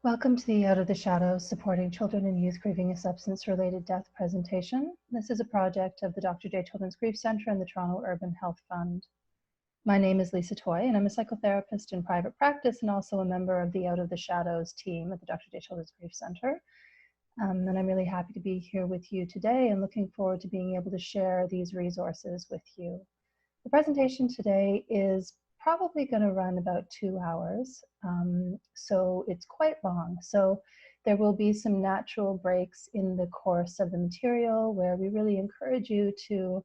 Welcome to the Out of the Shadows Supporting Children and Youth Grieving a Substance-Related Death presentation. This is a project of the Dr. J. Children's Grief Center and the Toronto Urban Health Fund. My name is Lysa Toye, and I'm a psychotherapist in private practice and also a member of the Out of the Shadows team at the Dr. J. Children's Grief Center. And I'm really happy to be here with you today and looking forward to being able to share these resources with you. The presentation today is probably going to run about 2 hours, so it's quite long. So there will be some natural breaks in the course of the material where we really encourage you to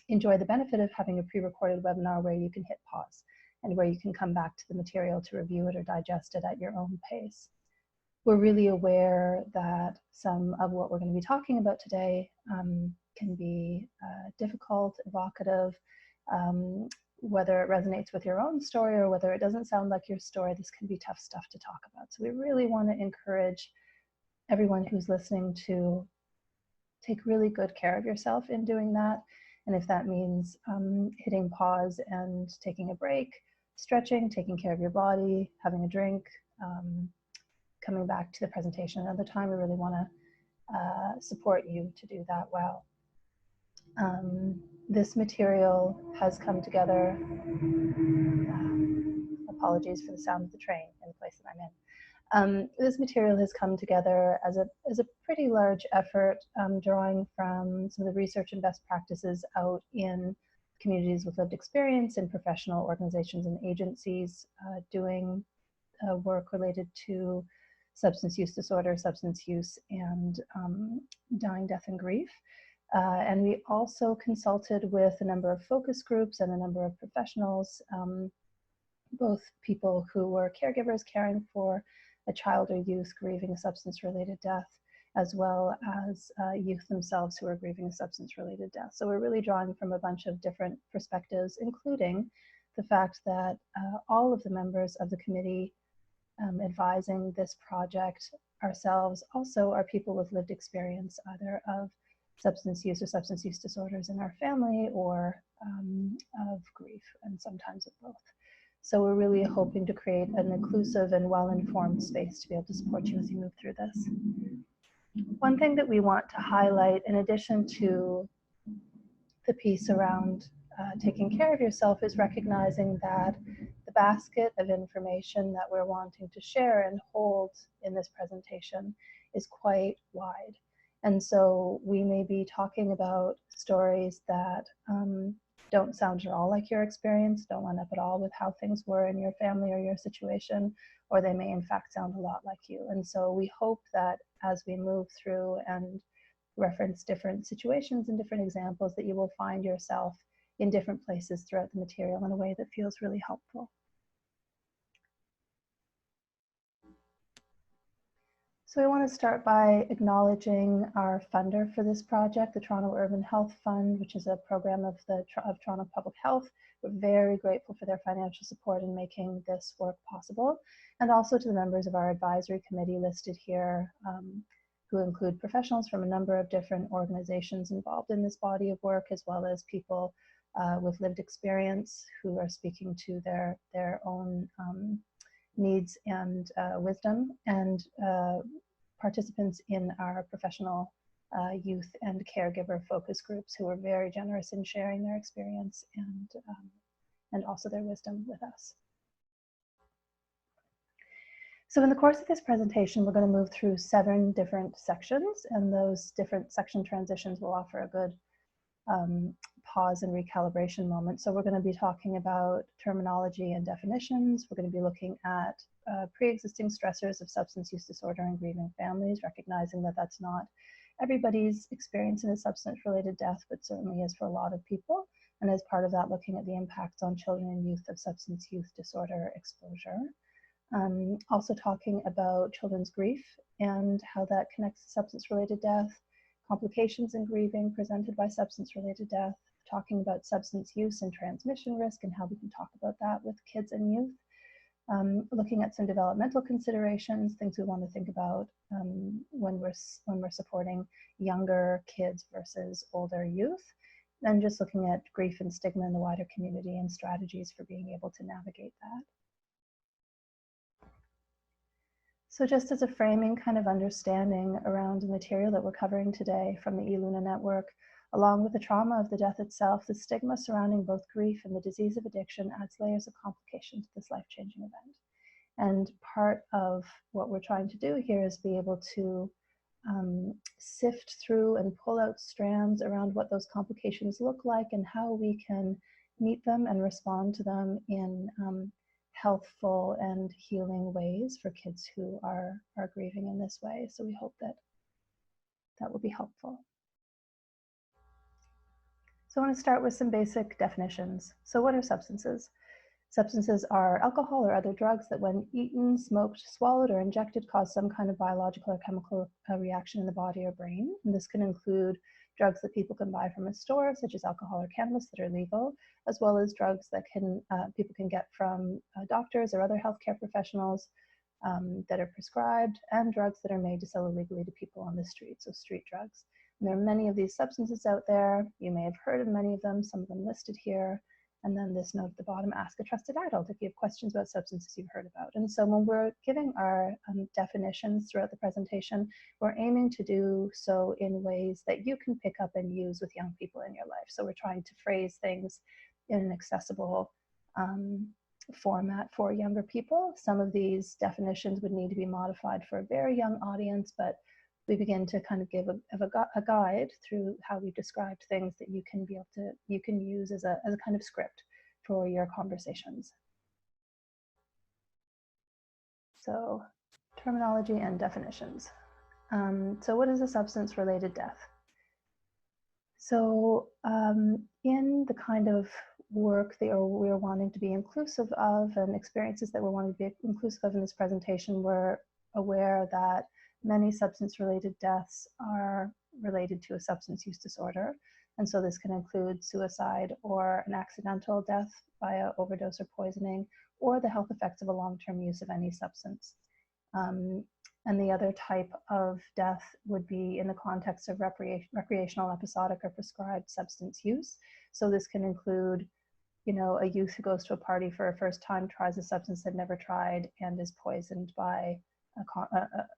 enjoy the benefit of having a pre-recorded webinar where you can hit pause and where you can come back to the material to review it or digest it at your own pace. We're really aware that some of what we're going to be talking about today can be difficult, evocative, whether it resonates with your own story or whether it doesn't sound like your story. This can be tough stuff to talk about. So we really want to encourage everyone who's listening to take really good care of yourself in doing that. And if that means hitting pause and taking a break, stretching, taking care of your body, having a drink, coming back to the presentation another time, we really want to support you to do that well. This material has come together, apologies for the sound of the train in the place that I'm in. This material has come together as a pretty large effort, drawing from some of the research and best practices out in communities with lived experience and professional organizations and agencies doing work related to substance use disorder, substance use, and dying, death, and grief. And we also consulted with a number of focus groups and a number of professionals, both people who were caregivers caring for a child or youth grieving a substance-related death, as well as youth themselves who are grieving a substance-related death. So we're really drawing from a bunch of different perspectives, including the fact that all of the members of the committee advising this project ourselves also are people with lived experience, either of substance use or substance use disorders in our family or of grief, and sometimes of both. So we're really hoping to create an inclusive and well-informed space to be able to support you as you move through this. One thing that we want to highlight, in addition to the piece around taking care of yourself, is recognizing that the basket of information that we're wanting to share and hold in this presentation is quite wide. And so we may be talking about stories that don't sound at all like your experience, don't line up at all with how things were in your family or your situation, or they may in fact sound a lot like you. And so we hope that as we move through and reference different situations and different examples, that you will find yourself in different places throughout the material in a way that feels really helpful. So we want to start by acknowledging our funder for this project, the Toronto Urban Health Fund, which is a program of Toronto Public Health. We're very grateful for their financial support in making this work possible, and also to the members of our advisory committee listed here, who include professionals from a number of different organizations involved in this body of work, as well as people with lived experience who are speaking to their own needs and wisdom, and participants in our professional youth and caregiver focus groups who are very generous in sharing their experience and also their wisdom with us. So in the course of this presentation, we're going to move through 7 different sections, and those different section transitions will offer a good pause and recalibration moment. So we're going to be talking about terminology and definitions. We're going to be looking at pre-existing stressors of substance use disorder and grieving families, recognizing that that's not everybody's experience in a substance-related death, but certainly is for a lot of people. And as part of that, looking at the impacts on children and youth of substance use disorder exposure. Also talking about children's grief and how that connects to substance-related death, complications in grieving presented by substance-related death, talking about substance use and transmission risk and how we can talk about that with kids and youth, looking at some developmental considerations, things we want to think about when we're supporting younger kids versus older youth, and just looking at grief and stigma in the wider community and strategies for being able to navigate that. So just as a framing kind of understanding around the material that we're covering today from the eLuna network, along with the trauma of the death itself, the stigma surrounding both grief and the disease of addiction adds layers of complication to this life-changing event. And part of what we're trying to do here is be able to sift through and pull out strands around what those complications look like and how we can meet them and respond to them in healthful and healing ways for kids who are grieving in this way. So we hope that that will be helpful. So I want to start with some basic definitions. So what are substances? Substances are alcohol or other drugs that when eaten, smoked, swallowed, or injected cause some kind of biological or chemical reaction in the body or brain. And this can include drugs that people can buy from a store, such as alcohol or cannabis that are legal, as well as drugs that people can get from doctors or other healthcare professionals that are prescribed, and drugs that are made to sell illegally to people on the street, so street drugs. And there are many of these substances out there. You may have heard of many of them, some of them listed here. And then this note at the bottom, ask a trusted adult if you have questions about substances you've heard about. And so when we're giving our definitions throughout the presentation, we're aiming to do so in ways that you can pick up and use with young people in your life. So we're trying to phrase things in an accessible format for younger people. Some of these definitions would need to be modified for a very young audience, but we begin to kind of give a guide through how we described things that you can use as a kind of script for your conversations. So terminology and definitions. So what is a substance-related death? So in the kind of work that we're wanting to be inclusive of and experiences that we're wanting to be inclusive of in this presentation, we're aware that many substance-related deaths are related to a substance use disorder. And so this can include suicide or an accidental death via overdose or poisoning, or the health effects of a long-term use of any substance. And the other type of death would be in the context of recreational, episodic, or prescribed substance use. So this can include, a youth who goes to a party for a first time, tries a substance they've never tried, and is poisoned by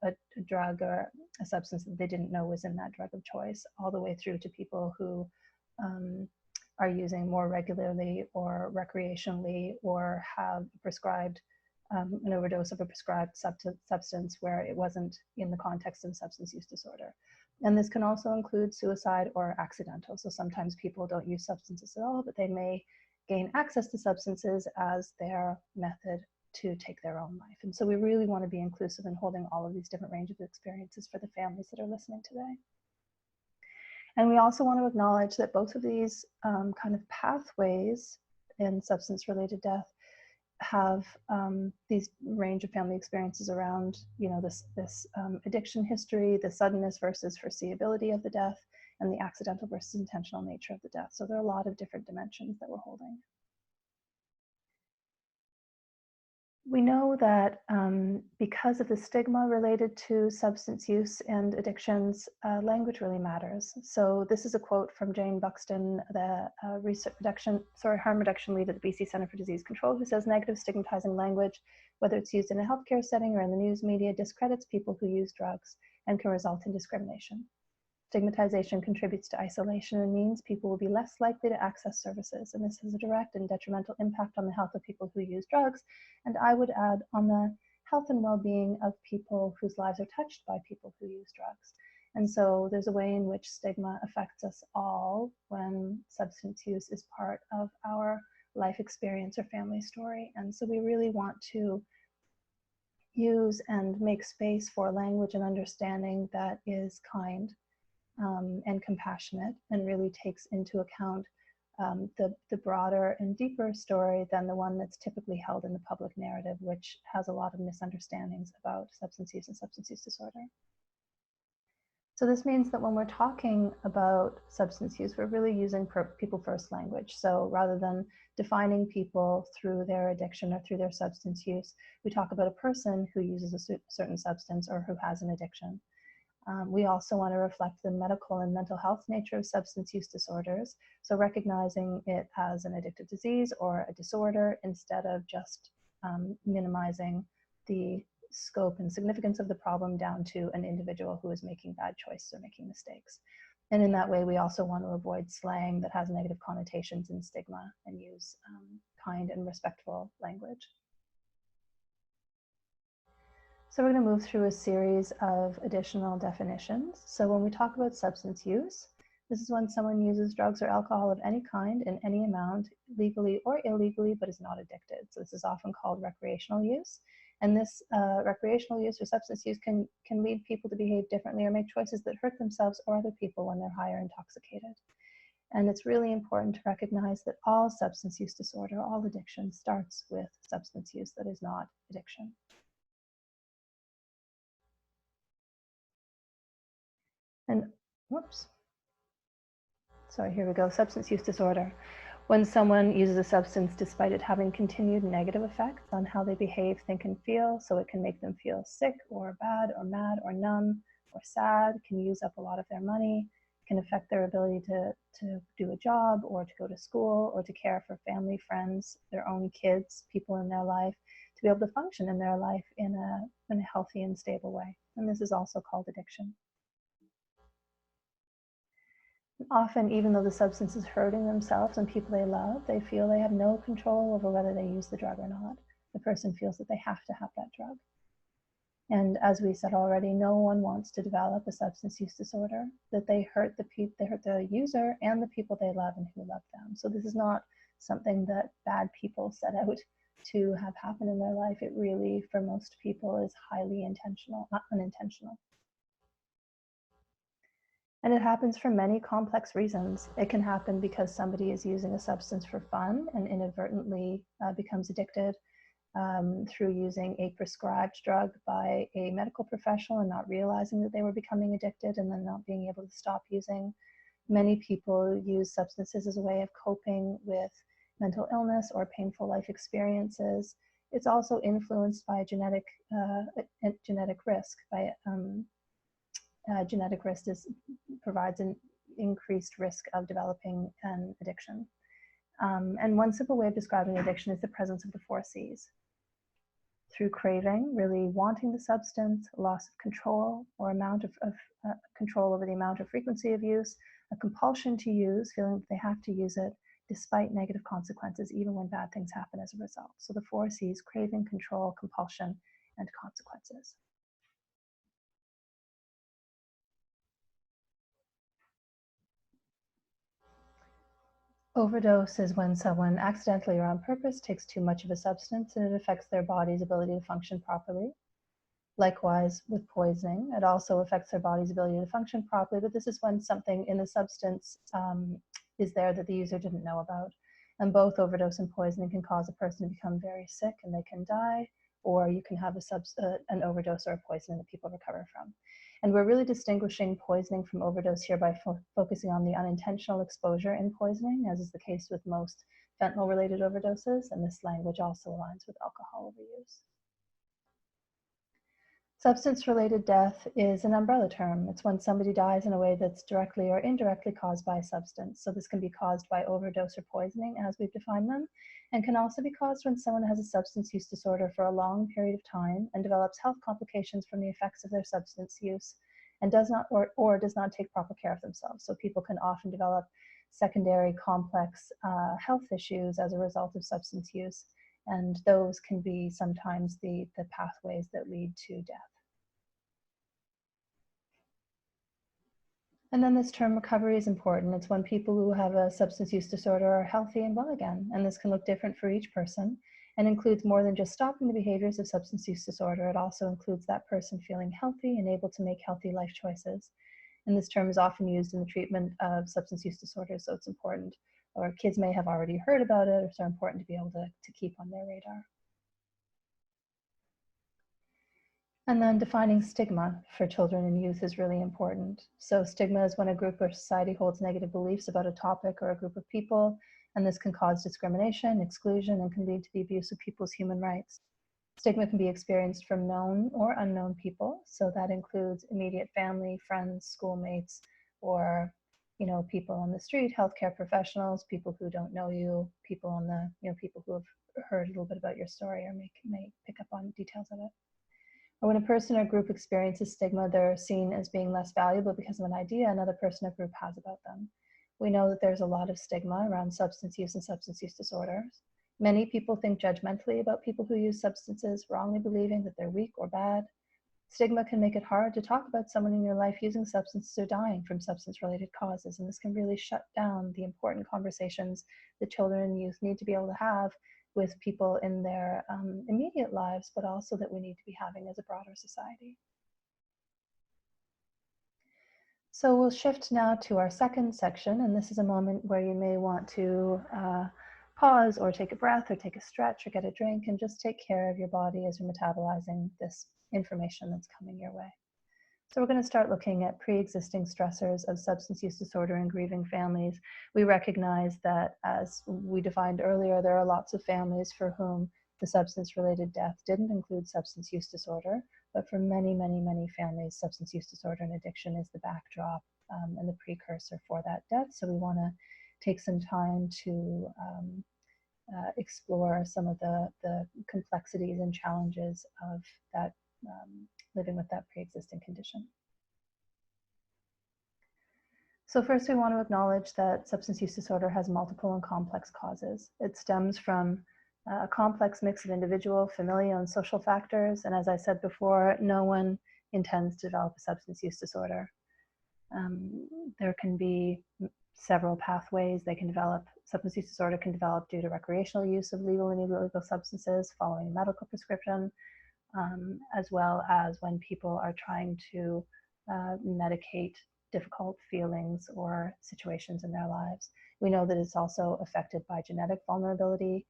a drug or a substance that they didn't know was in that drug of choice, all the way through to people who are using more regularly or recreationally, or have prescribed an overdose of a prescribed substance where it wasn't in the context of a substance use disorder. And this can also include suicide or accidental. So sometimes people don't use substances at all, but they may gain access to substances as their method to take their own life. And so we really want to be inclusive in holding all of these different ranges of experiences for the families that are listening today. And we also want to acknowledge that both of these kind of pathways in substance-related death have these range of family experiences around, this addiction history, the suddenness versus foreseeability of the death, and the accidental versus intentional nature of the death. So there are a lot of different dimensions that we're holding. We know that because of the stigma related to substance use and addictions, language really matters. So this is a quote from Jane Buxton, the harm reduction lead at the BC Centre for Disease Control, who says, negative stigmatizing language, whether it's used in a healthcare setting or in the news media, discredits people who use drugs and can result in discrimination. Stigmatization contributes to isolation and means people will be less likely to access services, and this has a direct and detrimental impact on the health of people who use drugs, and I would add on the health and well-being of people whose lives are touched by people who use drugs. And so there's a way in which stigma affects us all when substance use is part of our life experience or family story. And so we really want to use and make space for language and understanding that is kind and compassionate, and really takes into account the broader and deeper story than the one that's typically held in the public narrative, which has a lot of misunderstandings about substance use and substance use disorder. So this means that when we're talking about substance use, we're really using people first language. So rather than defining people through their addiction or through their substance use, we talk about a person who uses a certain substance or who has an addiction. We also want to reflect the medical and mental health nature of substance use disorders, so recognizing it as an addictive disease or a disorder instead of just minimizing the scope and significance of the problem down to an individual who is making bad choices or making mistakes. And in that way, we also want to avoid slang that has negative connotations and stigma and use kind and respectful language. So we're going to move through a series of additional definitions. So when we talk about substance use, this is when someone uses drugs or alcohol of any kind in any amount, legally or illegally, but is not addicted. So this is often called recreational use. And this recreational use or substance use can lead people to behave differently or make choices that hurt themselves or other people when they're high or intoxicated. And it's really important to recognize that all substance use disorder, all addiction, starts with substance use that is not addiction. And whoops. Sorry, here we go. Substance use disorder. When someone uses a substance despite it having continued negative effects on how they behave, think, and feel, so it can make them feel sick or bad or mad or numb or sad, can use up a lot of their money, can affect their ability to do a job or to go to school or to care for family, friends, their own kids, people in their life, to be able to function in their life in a healthy and stable way. And this is also called addiction. Often, even though the substance is hurting themselves and people they love, they feel they have no control over whether they use the drug or not. The person feels that they have to have that drug. And as we said already, no one wants to develop a substance use disorder, that they hurt the user and the people they love and who love them. So this is not something that bad people set out to have happen in their life. It really, for most people, is highly intentional, not unintentional. And it happens for many complex reasons. It can happen because somebody is using a substance for fun and inadvertently becomes addicted through using a prescribed drug by a medical professional and not realizing that they were becoming addicted and then not being able to stop using. Many people use substances as a way of coping with mental illness or painful life experiences. It's also influenced by genetic risk, by genetic risk provides an increased risk of developing an addiction. And one simple way of describing addiction is the presence of the 4 C's. Through craving, really wanting the substance, loss of control or amount of control over the amount or frequency of use, a compulsion to use, feeling that they have to use it despite negative consequences, even when bad things happen as a result. So the 4 C's: craving, control, compulsion, and consequences. Overdose is when someone accidentally or on purpose takes too much of a substance and it affects their body's ability to function properly. Likewise, with poisoning, it also affects their body's ability to function properly, but this is when something in the substance is there that the user didn't know about. And both overdose and poisoning can cause a person to become very sick and they can die, or you can have an overdose or a poisoning that people recover from. And we're really distinguishing poisoning from overdose here by focusing on the unintentional exposure in poisoning, as is the case with most fentanyl-related overdoses, and this language also aligns with alcohol overuse. Substance-related death is an umbrella term. It's when somebody dies in a way that's directly or indirectly caused by a substance. So this can be caused by overdose or poisoning, as we've defined them, and can also be caused when someone has a substance use disorder for a long period of time and develops health complications from the effects of their substance use and does not take proper care of themselves. So people can often develop secondary complex health issues as a result of substance use, and those can be sometimes the pathways that lead to death. And then this term recovery is important. It's when people who have a substance use disorder are healthy and well again. And this can look different for each person and includes more than just stopping the behaviors of substance use disorder. It also includes that person feeling healthy and able to make healthy life choices. And this term is often used in the treatment of substance use disorders, so it's important. Or kids may have already heard about it, or so important to be able to keep on their radar. And then defining stigma for children and youth is really important. So stigma is when a group or society holds negative beliefs about a topic or a group of people, and this can cause discrimination, exclusion, and can lead to the abuse of people's human rights. Stigma can be experienced from known or unknown people, so that includes immediate family, friends, schoolmates, or people on the street, healthcare professionals, people who don't know you, people on the people who have heard a little bit about your story or may pick up on details of it. When a person or group experiences stigma, they're seen as being less valuable because of an idea another person or group has about them. We know that there's a lot of stigma around substance use and substance use disorders. Many people think judgmentally about people who use substances, wrongly believing that they're weak or bad. Stigma can make it hard to talk about someone in your life using substances or dying from substance-related causes, and this can really shut down the important conversations that children and youth need to be able to have with people in their immediate lives, but also that we need to be having as a broader society. So we'll shift now to our second section, and this is a moment where you may want to pause or take a breath or take a stretch or get a drink and just take care of your body as you're metabolizing this information that's coming your way. So we're going to start looking at pre-existing stressors of substance use disorder in grieving families. We recognize that, as we defined earlier, there are lots of families for whom the substance-related death didn't include substance use disorder, but for many, many, many families, substance use disorder and addiction is the backdrop and the precursor for that death. So we want to take some time to explore some of the complexities and challenges of that living with that pre-existing condition. So first, we want to acknowledge that substance use disorder has multiple and complex causes. It stems from a complex mix of individual, familial, and social factors. And as I said before, no one intends to develop a substance use disorder. There can be several pathways they can develop. Substance use disorder can develop due to recreational use of legal and illegal substances following medical prescription, as well as when people are trying to medicate difficult feelings or situations in their lives. We know that it's also affected by genetic vulnerability,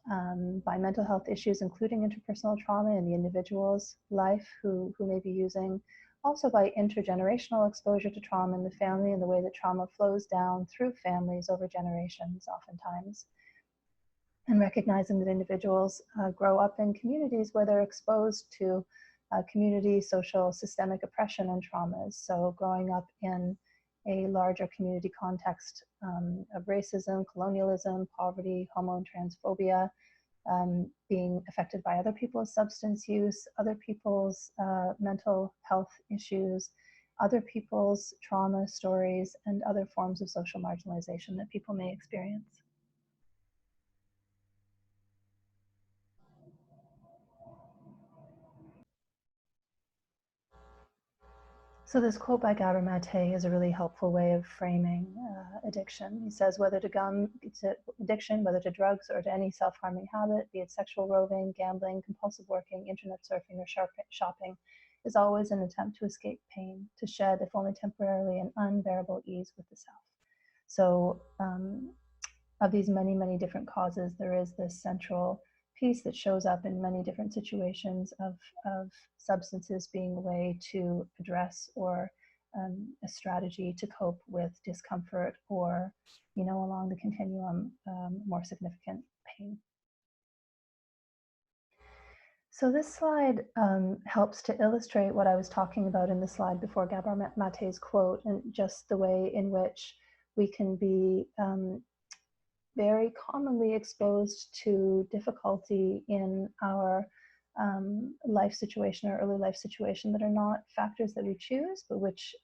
by mental health issues, including interpersonal trauma in the individual's life who may be using, also by intergenerational exposure to trauma in the family and the way that trauma flows down through families over generations oftentimes. And recognizing that individuals grow up in communities where they're exposed to community, social, systemic oppression and traumas. So growing up in a larger community context of racism, colonialism, poverty, homo and transphobia, being affected by other people's substance use, other people's mental health issues, other people's trauma stories, and other forms of social marginalization that people may experience. So this quote by Gabor Mate is a really helpful way of framing addiction. He says, whether to addiction, whether to drugs or to any self-harming habit, be it sexual roving, gambling, compulsive working, internet surfing, or shopping, is always an attempt to escape pain, to shed, if only temporarily, an unbearable ease with the self. So of these many, many different causes, there is this central piece that shows up in many different situations of substances being a way to address or a strategy to cope with discomfort or, along the continuum, more significant pain. So this slide helps to illustrate what I was talking about in the slide before Gabor Mate's quote, and just the way in which we can be very commonly exposed to difficulty in our life situation or early life situation that are not factors that we choose, but which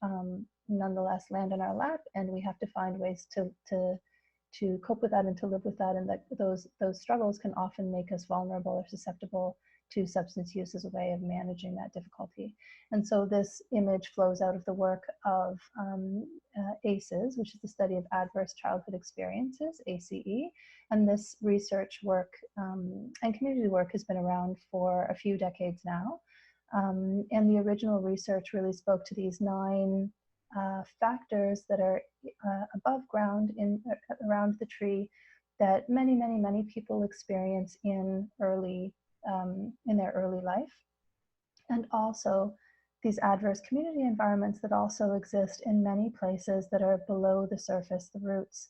nonetheless land in our lap, and we have to find ways to cope with that and to live with that, and that those struggles can often make us vulnerable or susceptible to substance use as a way of managing that difficulty. And so this image flows out of the work of ACEs, which is the study of adverse childhood experiences, ACE. And this research work and community work has been around for a few decades now. And the original research really spoke to these 9 factors that are above ground around the tree that many, many, many people experience in their early life, and also these adverse community environments that also exist in many places that are below the surface, the roots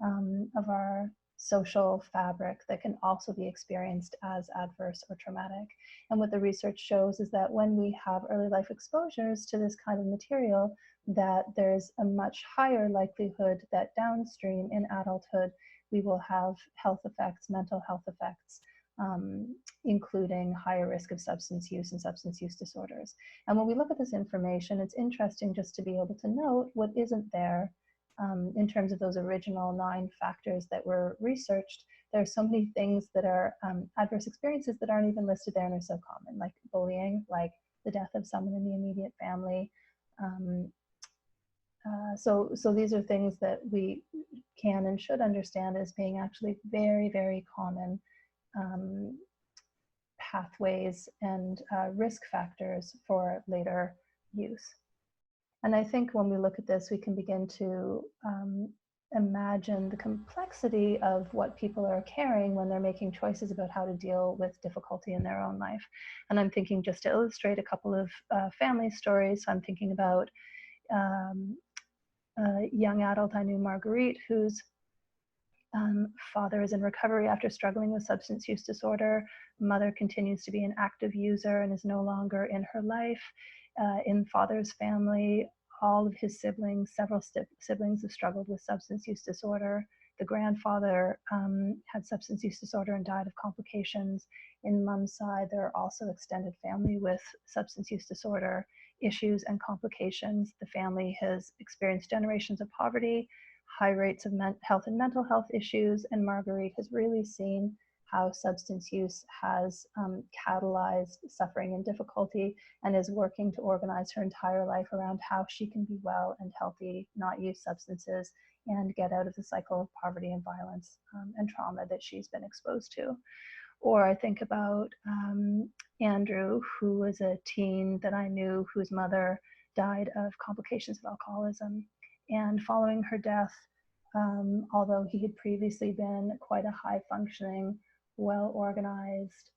of our social fabric, that can also be experienced as adverse or traumatic. And what the research shows is that when we have early life exposures to this kind of material, that there's a much higher likelihood that downstream in adulthood we will have health effects, mental health effects, including higher risk of substance use and substance use disorders. And when we look at this information, it's interesting just to be able to note what isn't there in terms of those original 9 factors that were researched. There are so many things that are adverse experiences that aren't even listed there and are so common, like bullying, like the death of someone in the immediate family. So these are things that we can and should understand as being actually very, very common pathways and risk factors for later use. And I think when we look at this, we can begin to imagine the complexity of what people are carrying when they're making choices about how to deal with difficulty in their own life. And I'm thinking, just to illustrate a couple of family stories, I'm thinking about a young adult I knew, Marguerite, whose father is in recovery after struggling with substance use disorder. Mother continues to be an active user and is no longer in her life. In father's family, all of his siblings, several siblings have struggled with substance use disorder. The grandfather had substance use disorder and died of complications. In mom's side, there are also extended family with substance use disorder issues and complications. The family has experienced generations of poverty, high rates of health and mental health issues, and Marguerite has really seen how substance use has catalyzed suffering and difficulty, and is working to organize her entire life around how she can be well and healthy, not use substances, and get out of the cycle of poverty and violence and trauma that she's been exposed to. Or I think about Andrew, who was a teen that I knew whose mother died of complications of alcoholism. And following her death, although he had previously been quite a high functioning, well-organized,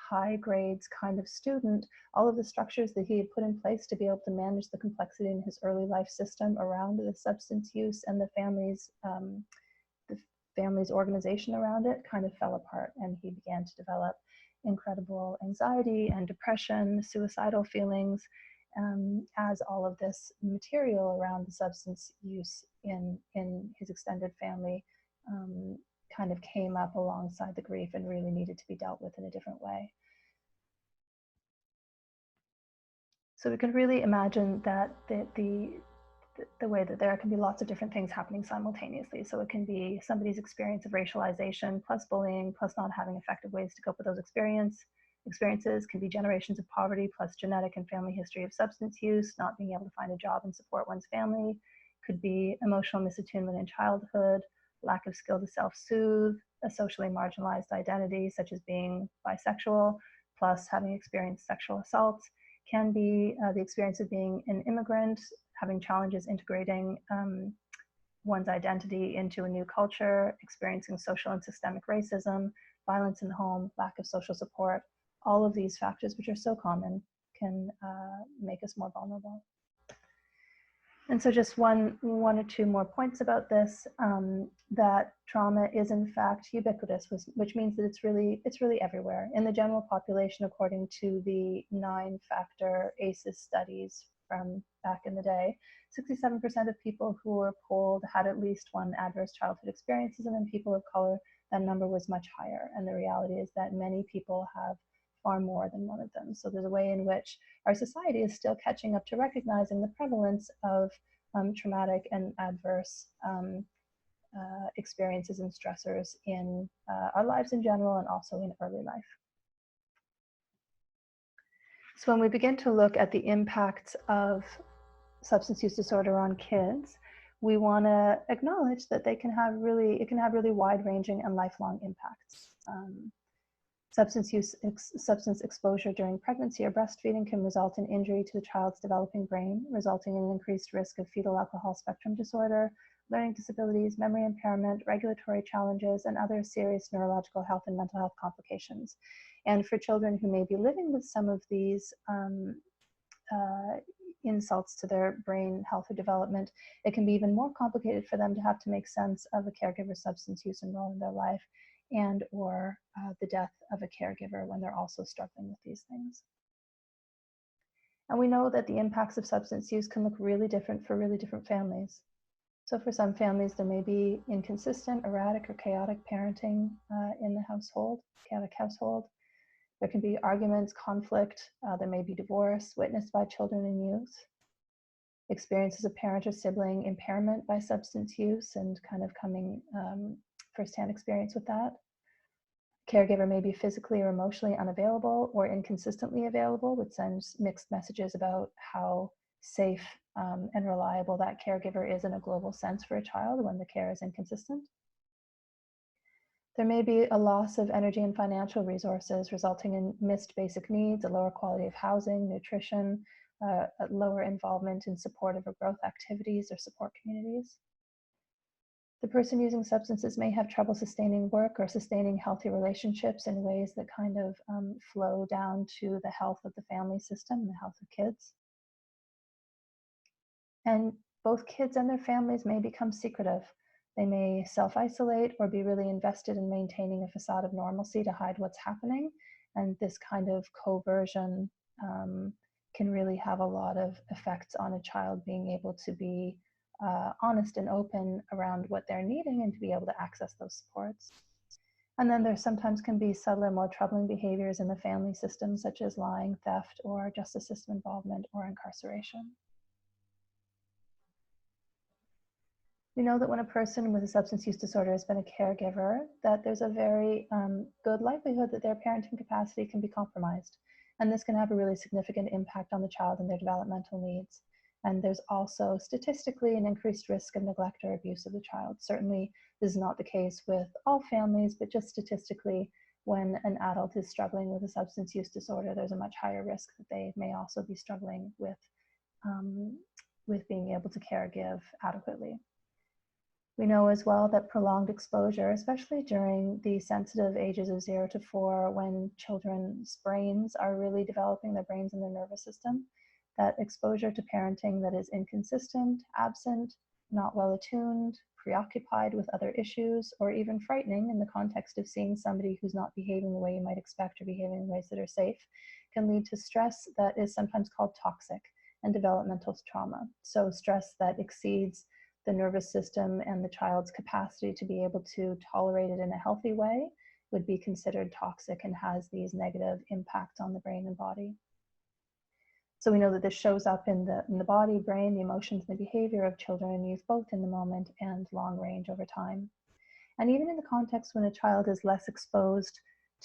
high grades kind of student, all of the structures that he had put in place to be able to manage the complexity in his early life system around the substance use and the family's organization around it kind of fell apart, and he began to develop incredible anxiety and depression, suicidal feelings, as all of this material around the substance use in his extended family kind of came up alongside the grief and really needed to be dealt with in a different way. So we can really imagine that the way that there can be lots of different things happening simultaneously. So it can be somebody's experience of racialization plus bullying plus not having effective ways to cope with those experiences, can be generations of poverty plus genetic and family history of substance use, not being able to find a job and support one's family, could be emotional misattunement in childhood, lack of skill to self-soothe, a socially marginalized identity such as being bisexual plus having experienced sexual assaults, can be the experience of being an immigrant, having challenges integrating one's identity into a new culture, experiencing social and systemic racism, violence in the home, lack of social support. All of these factors, which are so common, can make us more vulnerable. And so just one or two more points about this, that trauma is in fact ubiquitous, which means that it's really everywhere. In the general population, according to the 9-factor ACEs studies from back in the day, 67% of people who were polled had at least one adverse childhood experiences, and in people of color, that number was much higher. And the reality is that many people have far more than one of them. So there's a way in which our society is still catching up to recognizing the prevalence of traumatic and adverse experiences and stressors in our lives in general and also in early life. So when we begin to look at the impacts of substance use disorder on kids, we want to acknowledge that it can have really wide-ranging and lifelong impacts. Substance exposure during pregnancy or breastfeeding can result in injury to the child's developing brain, resulting in an increased risk of fetal alcohol spectrum disorder, learning disabilities, memory impairment, regulatory challenges, and other serious neurological health and mental health complications. And for children who may be living with some of these insults to their brain health or development, it can be even more complicated for them to have to make sense of a caregiver's substance use and role in their life, and or the death of a caregiver when they're also struggling with these things. And we know that the impacts of substance use can look really different for really different families. So for some families, there may be inconsistent, erratic, or chaotic parenting in the household, chaotic household. There can be arguments, conflict, there may be divorce witnessed by children and youth. Experiences of parent or sibling impairment by substance use and kind of coming firsthand experience with that. Caregiver may be physically or emotionally unavailable or inconsistently available, which sends mixed messages about how safe and reliable that caregiver is in a global sense for a child when the care is inconsistent. There may be a loss of energy and financial resources resulting in missed basic needs, a lower quality of housing, nutrition, a lower involvement in supportive or growth activities or support communities. The person using substances may have trouble sustaining work or sustaining healthy relationships in ways that kind of flow down to the health of the family system and the health of kids. And both kids and their families may become secretive. They may self-isolate or be really invested in maintaining a facade of normalcy to hide what's happening. And this kind of coversion can really have a lot of effects on a child being able to be honest and open around what they're needing and to be able to access those supports. And then there sometimes can be subtler, more troubling behaviors in the family system, such as lying, theft, or justice system involvement or incarceration. We know that when a person with a substance use disorder has been a caregiver, that there's a very good likelihood that their parenting capacity can be compromised. And this can have a really significant impact on the child and their developmental needs. And there's also statistically an increased risk of neglect or abuse of the child. Certainly, this is not the case with all families, but just statistically, when an adult is struggling with a substance use disorder, there's a much higher risk that they may also be struggling with being able to caregive adequately. We know as well that prolonged exposure, especially during the sensitive ages of 0 to 4, when children's brains are really developing, their brains and their nervous system, that exposure to parenting that is inconsistent, absent, not well attuned, preoccupied with other issues, or even frightening in the context of seeing somebody who's not behaving the way you might expect or behaving in ways that are safe, can lead to stress that is sometimes called toxic and developmental trauma. So stress that exceeds the nervous system and the child's capacity to be able to tolerate it in a healthy way would be considered toxic and has these negative impacts on the brain and body. So we know that this shows up in the body, brain, the emotions, and the behavior of children and youth, both in the moment and long range over time. And even in the context when a child is less exposed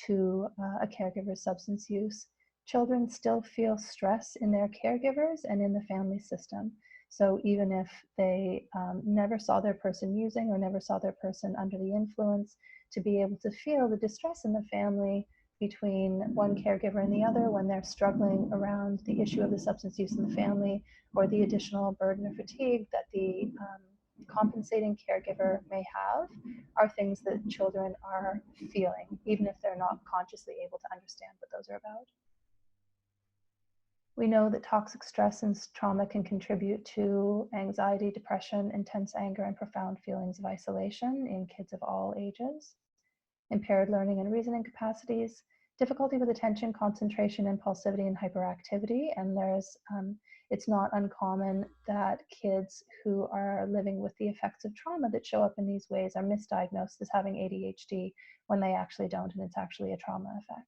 to a caregiver's substance use, children still feel stress in their caregivers and in the family system. So even if they never saw their person using or never saw their person under the influence, to be able to feel the distress in the family between one caregiver and the other when they're struggling around the issue of the substance use in the family or the additional burden or fatigue that the compensating caregiver may have, are things that children are feeling, even if they're not consciously able to understand what those are about. We know that toxic stress and trauma can contribute to anxiety, depression, intense anger, and profound feelings of isolation in kids of all ages, impaired learning and reasoning capacities, difficulty with attention, concentration, impulsivity, and hyperactivity. And it's not uncommon that kids who are living with the effects of trauma that show up in these ways are misdiagnosed as having ADHD when they actually don't, and it's actually a trauma effect.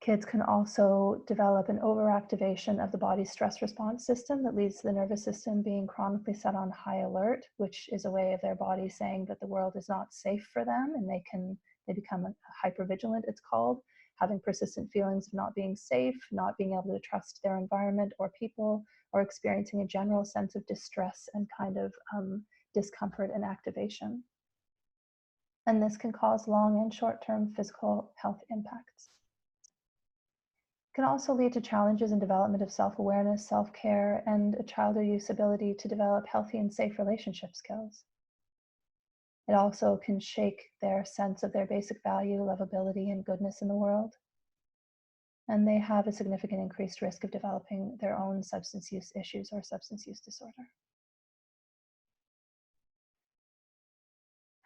Kids can also develop an overactivation of the body's stress response system that leads to the nervous system being chronically set on high alert, which is a way of their body saying that the world is not safe for them, and they become hypervigilant, it's called, having persistent feelings of not being safe, not being able to trust their environment or people, or experiencing a general sense of distress and kind of discomfort and activation. And this can cause long and short-term physical health impacts. Can also lead to challenges in development of self-awareness, self-care, and a child or youth's ability to develop healthy and safe relationship skills. It also can shake their sense of their basic value, lovability, and goodness in the world. And they have a significant increased risk of developing their own substance use issues or substance use disorder.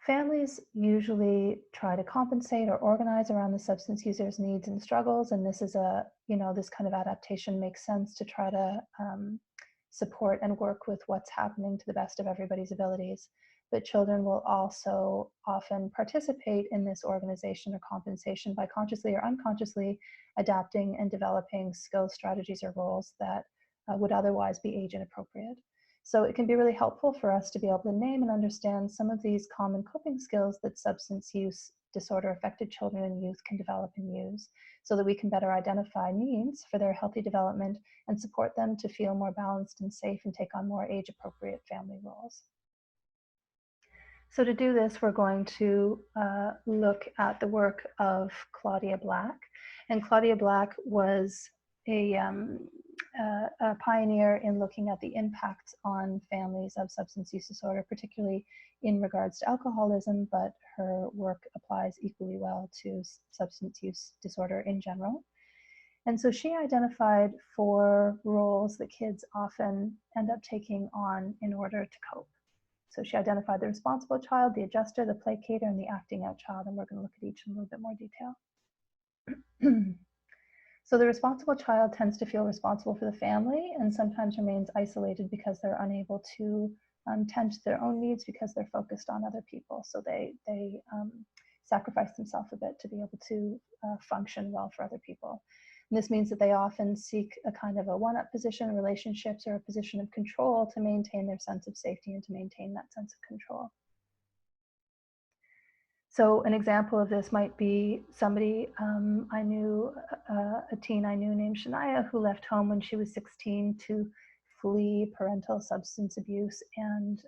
Families usually try to compensate or organize around the substance user's needs and struggles, and this is this kind of adaptation makes sense to try to support and work with what's happening to the best of everybody's abilities. But children will also often participate in this organization or compensation by consciously or unconsciously adapting and developing skills, strategies, or roles that would otherwise be age inappropriate. So it can be really helpful for us to be able to name and understand some of these common coping skills that substance use disorder affected children and youth can develop and use, so that we can better identify needs for their healthy development and support them to feel more balanced and safe and take on more age appropriate family roles. So to do this, we're going to look at the work of Claudia Black. And Claudia Black was a pioneer in looking at the impacts on families of substance use disorder, particularly in regards to alcoholism, but her work applies equally well to substance use disorder in general. And so she identified 4 roles that kids often end up taking on in order to cope. So she identified the responsible child, the adjuster, the placater, and the acting out child, and we're going to look at each in a little bit more detail. So the responsible child tends to feel responsible for the family and sometimes remains isolated because they're unable to tend to their own needs because they're focused on other people. So they sacrifice themselves a bit to be able to function well for other people. And this means that they often seek a kind of a one-up position in relationships or a position of control to maintain their sense of safety and to maintain that sense of control. So an example of this might be somebody I knew, a teen I knew named Shania, who left home when she was 16 to flee parental substance abuse and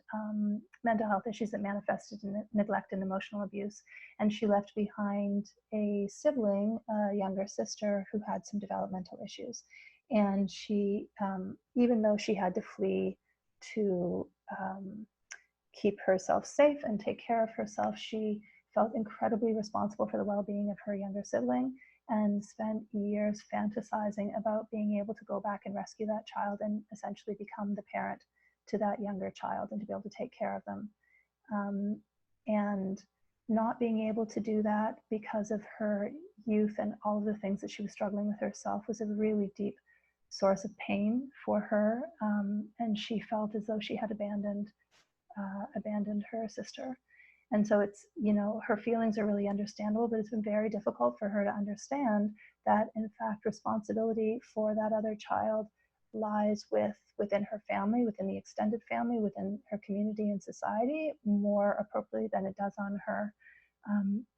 mental health issues that manifested in neglect and emotional abuse. And she left behind a sibling, a younger sister, who had some developmental issues. And she, even though she had to flee to keep herself safe and take care of herself, she felt incredibly responsible for the well-being of her younger sibling and spent years fantasizing about being able to go back and rescue that child and essentially become the parent to that younger child and to be able to take care of them. And not being able to do that because of her youth and all of the things that she was struggling with herself was a really deep source of pain for her. And she felt as though she had abandoned her sister. And so it's, you know, her feelings are really understandable, but it's been very difficult for her to understand that, in fact, responsibility for that other child lies within her family, within the extended family, within her community and society, more appropriately than it does on her.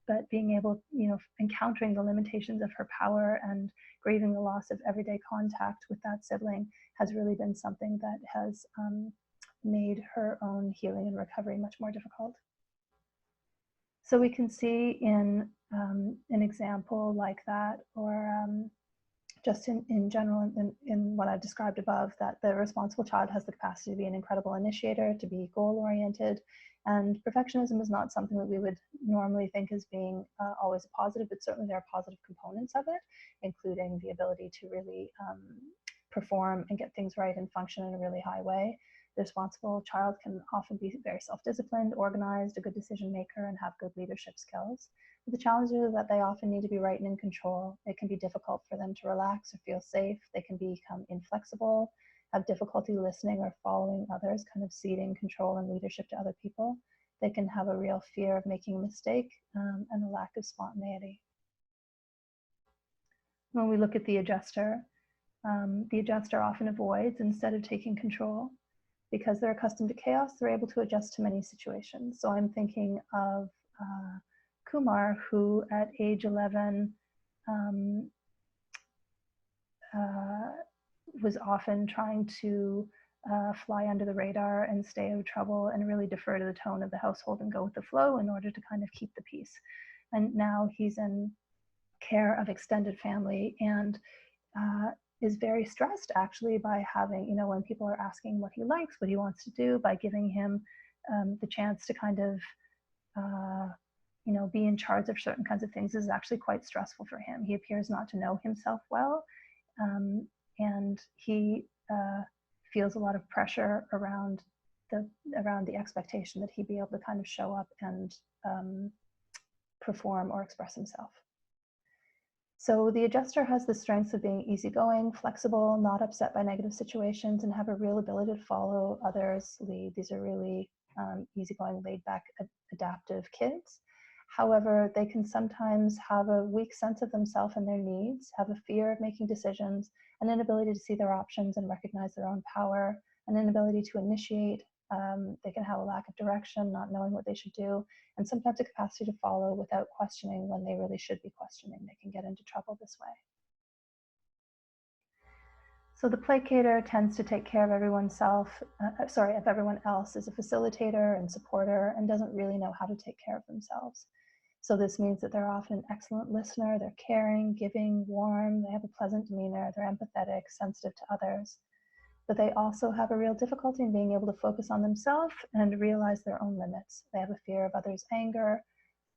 But being able, you know, encountering the limitations of her power and grieving the loss of everyday contact with that sibling has really been something that has made her own healing and recovery much more difficult. So we can see in an example like that, or just in general, in what I've described above, that the responsible child has the capacity to be an incredible initiator, to be goal-oriented, and perfectionism is not something that we would normally think as being always a positive, but certainly there are positive components of it, including the ability to really perform and get things right and function in a really high way. The responsible child can often be very self-disciplined, organized, a good decision maker, and have good leadership skills. But the challenge is that they often need to be right and in control. It can be difficult for them to relax or feel safe. They can become inflexible, have difficulty listening or following others, kind of ceding control and leadership to other people. They can have a real fear of making a mistake and a lack of spontaneity. When we look at the adjuster often avoids instead of taking control. Because they're accustomed to chaos, they're able to adjust to many situations. So I'm thinking of Kumar, who at age 11 was often trying to fly under the radar and stay out of trouble and really defer to the tone of the household and go with the flow in order to kind of keep the peace. And now he's in care of extended family and is very stressed actually by having, you know, when people are asking what he likes, what he wants to do, by giving him the chance to kind of, you know, be in charge of certain kinds of things is actually quite stressful for him. He appears not to know himself well, and he feels a lot of pressure around the expectation that he be able to kind of show up and perform or express himself. So the adjuster has the strengths of being easygoing, flexible, not upset by negative situations, and have a real ability to follow others' lead. These are really easygoing, laid-back, adaptive kids. However, they can sometimes have a weak sense of themselves and their needs, have a fear of making decisions, an inability to see their options and recognize their own power, an inability to initiate. They can have a lack of direction, not knowing what they should do, and sometimes a capacity to follow without questioning when they really should be questioning. They can get into trouble this way. So the placator tends to take care of everyone else, is a facilitator and supporter and doesn't really know how to take care of themselves. So this means that they're often an excellent listener, they're caring, giving, warm, they have a pleasant demeanor, they're empathetic, sensitive to others. But they also have a real difficulty in being able to focus on themselves and realize their own limits. They have a fear of others' anger,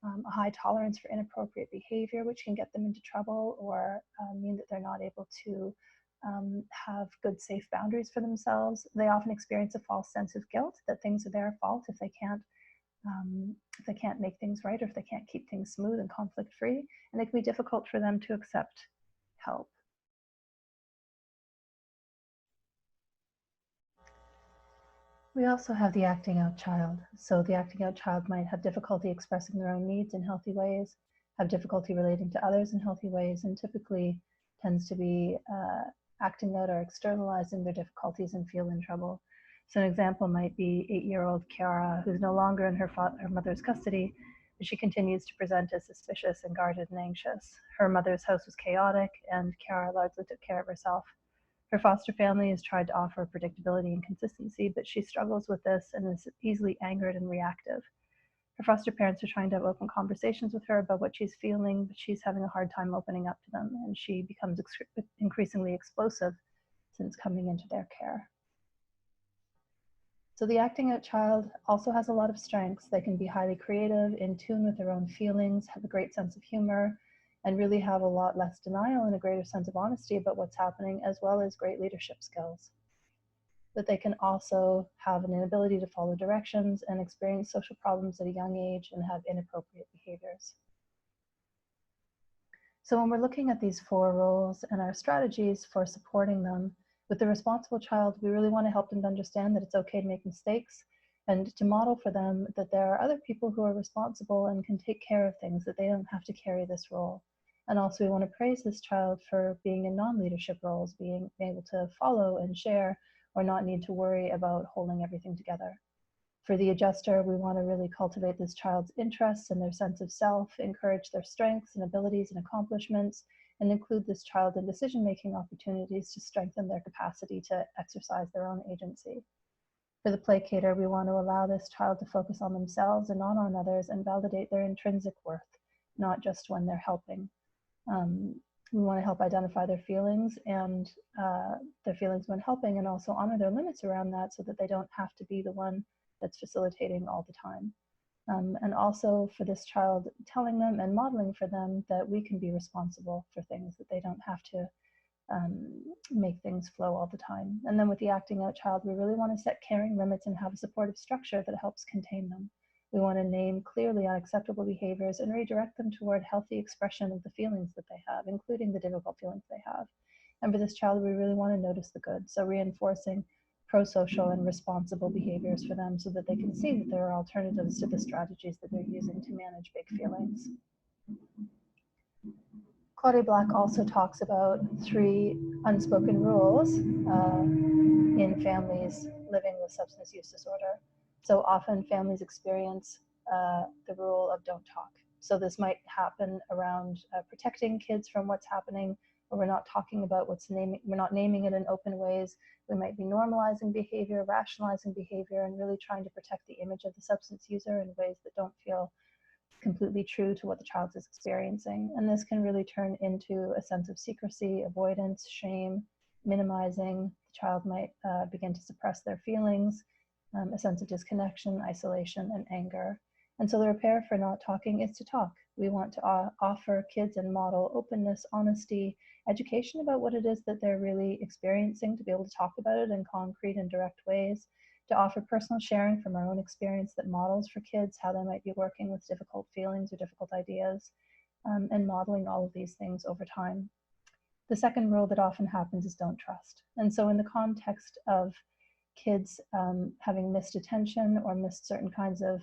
a high tolerance for inappropriate behavior, which can get them into trouble or mean that they're not able to have good, safe boundaries for themselves. They often experience a false sense of guilt that things are their fault if they can't make things right or if they can't keep things smooth and conflict-free, and it can be difficult for them to accept help. We also have the acting out child. So the acting out child might have difficulty expressing their own needs in healthy ways, have difficulty relating to others in healthy ways, and typically tends to be acting out or externalizing their difficulties and feel in trouble. So an example might be 8-year-old Chiara, who's no longer in her mother's custody, but she continues to present as suspicious and guarded and anxious. Her mother's house was chaotic, and Chiara largely took care of herself. Her foster family has tried to offer predictability and consistency, but she struggles with this and is easily angered and reactive. Her foster parents are trying to have open conversations with her about what she's feeling, but she's having a hard time opening up to them, and she becomes increasingly explosive since coming into their care. So the acting out child also has a lot of strengths. They can be highly creative, in tune with their own feelings, have a great sense of humor, and really have a lot less denial and a greater sense of honesty about what's happening, as well as great leadership skills. But they can also have an inability to follow directions and experience social problems at a young age and have inappropriate behaviors. So when we're looking at these 4 roles and our strategies for supporting them, with the responsible child, we really want to help them to understand that it's okay to make mistakes and to model for them that there are other people who are responsible and can take care of things, that they don't have to carry this role. And also we want to praise this child for being in non-leadership roles, being able to follow and share or not need to worry about holding everything together. For the adjuster, we want to really cultivate this child's interests and their sense of self, encourage their strengths and abilities and accomplishments, and include this child in decision-making opportunities to strengthen their capacity to exercise their own agency. For the placator, we want to allow this child to focus on themselves and not on others and validate their intrinsic worth, not just when they're helping. We want to help identify their feelings and when helping, and also honor their limits around that so that they don't have to be the one that's facilitating all the time. And also for this child, telling them and modeling for them that we can be responsible for things, that they don't have to make things flow all the time. And then with the acting out child, we really want to set caring limits and have a supportive structure that helps contain them. We want to name clearly unacceptable behaviors and redirect them toward healthy expression of the feelings that they have, including the difficult feelings they have. And for this child, we really want to notice the good. So reinforcing pro-social and responsible behaviors for them so that they can see that there are alternatives to the strategies that they're using to manage big feelings. Claudia Black also talks about 3 unspoken rules in families living with substance use disorder. So often families experience the rule of don't talk. So this might happen around protecting kids from what's happening, or we're not talking about we're not naming it in open ways. We might be normalizing behavior, rationalizing behavior, and really trying to protect the image of the substance user in ways that don't feel completely true to what the child is experiencing. And this can really turn into a sense of secrecy, avoidance, shame, minimizing. The child might begin to suppress their feelings, a sense of disconnection, isolation, and anger. And so the repair for not talking is to talk. We want to offer kids and model openness, honesty, education about what it is that they're really experiencing, to be able to talk about it in concrete and direct ways, to offer personal sharing from our own experience that models for kids how they might be working with difficult feelings or difficult ideas, and modeling all of these things over time. The second rule that often happens is don't trust. And so in the context of kids having missed attention or missed certain kinds of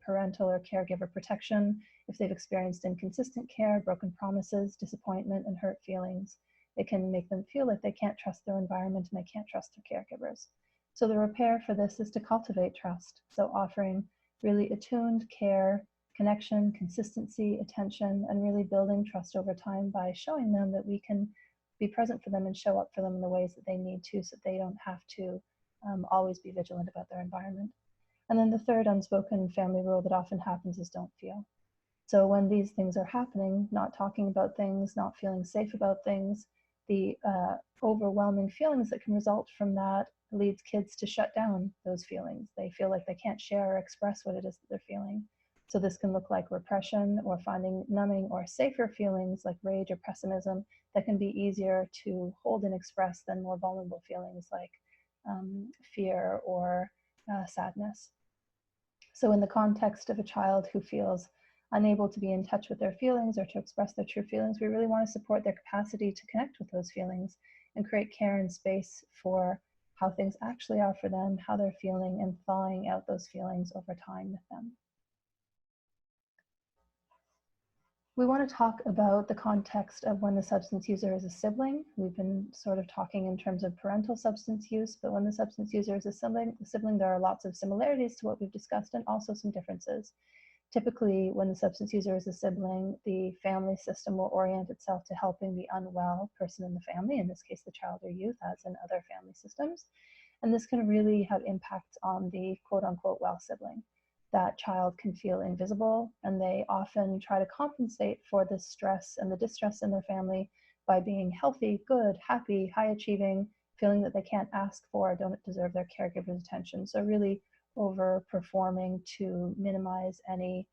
parental or caregiver protection, if they've experienced inconsistent care, broken promises, disappointment, and hurt feelings, it can make them feel like they can't trust their environment and they can't trust their caregivers. So the repair for this is to cultivate trust. So offering really attuned care, connection, consistency, attention, and really building trust over time by showing them that we can be present for them and show up for them in the ways that they need to, so they don't have to always be vigilant about their environment. And then the third unspoken family rule that often happens is don't feel. So when these things are happening, not talking about things, not feeling safe about things, the overwhelming feelings that can result from that leads kids to shut down those feelings. They feel like they can't share or express what it is that they're feeling. So this can look like repression or finding numbing or safer feelings like rage or pessimism that can be easier to hold and express than more vulnerable feelings like fear or sadness. So in the context of a child who feels unable to be in touch with their feelings or to express their true feelings, we really want to support their capacity to connect with those feelings and create care and space for how things actually are for them, how they're feeling, and thawing out those feelings over time with them. We want to talk about the context of when the substance user is a sibling. We've been sort of talking in terms of parental substance use, but when the substance user is a sibling, there are lots of similarities to what we've discussed and also some differences. Typically, when the substance user is a sibling, the family system will orient itself to helping the unwell person in the family, in this case, the child or youth, as in other family systems. And this can really have impacts on the quote unquote well sibling. That child can feel invisible, and they often try to compensate for the stress and the distress in their family by being healthy, good, happy, high achieving, feeling that they can't ask for or don't deserve their caregiver's attention. So really overperforming to minimize any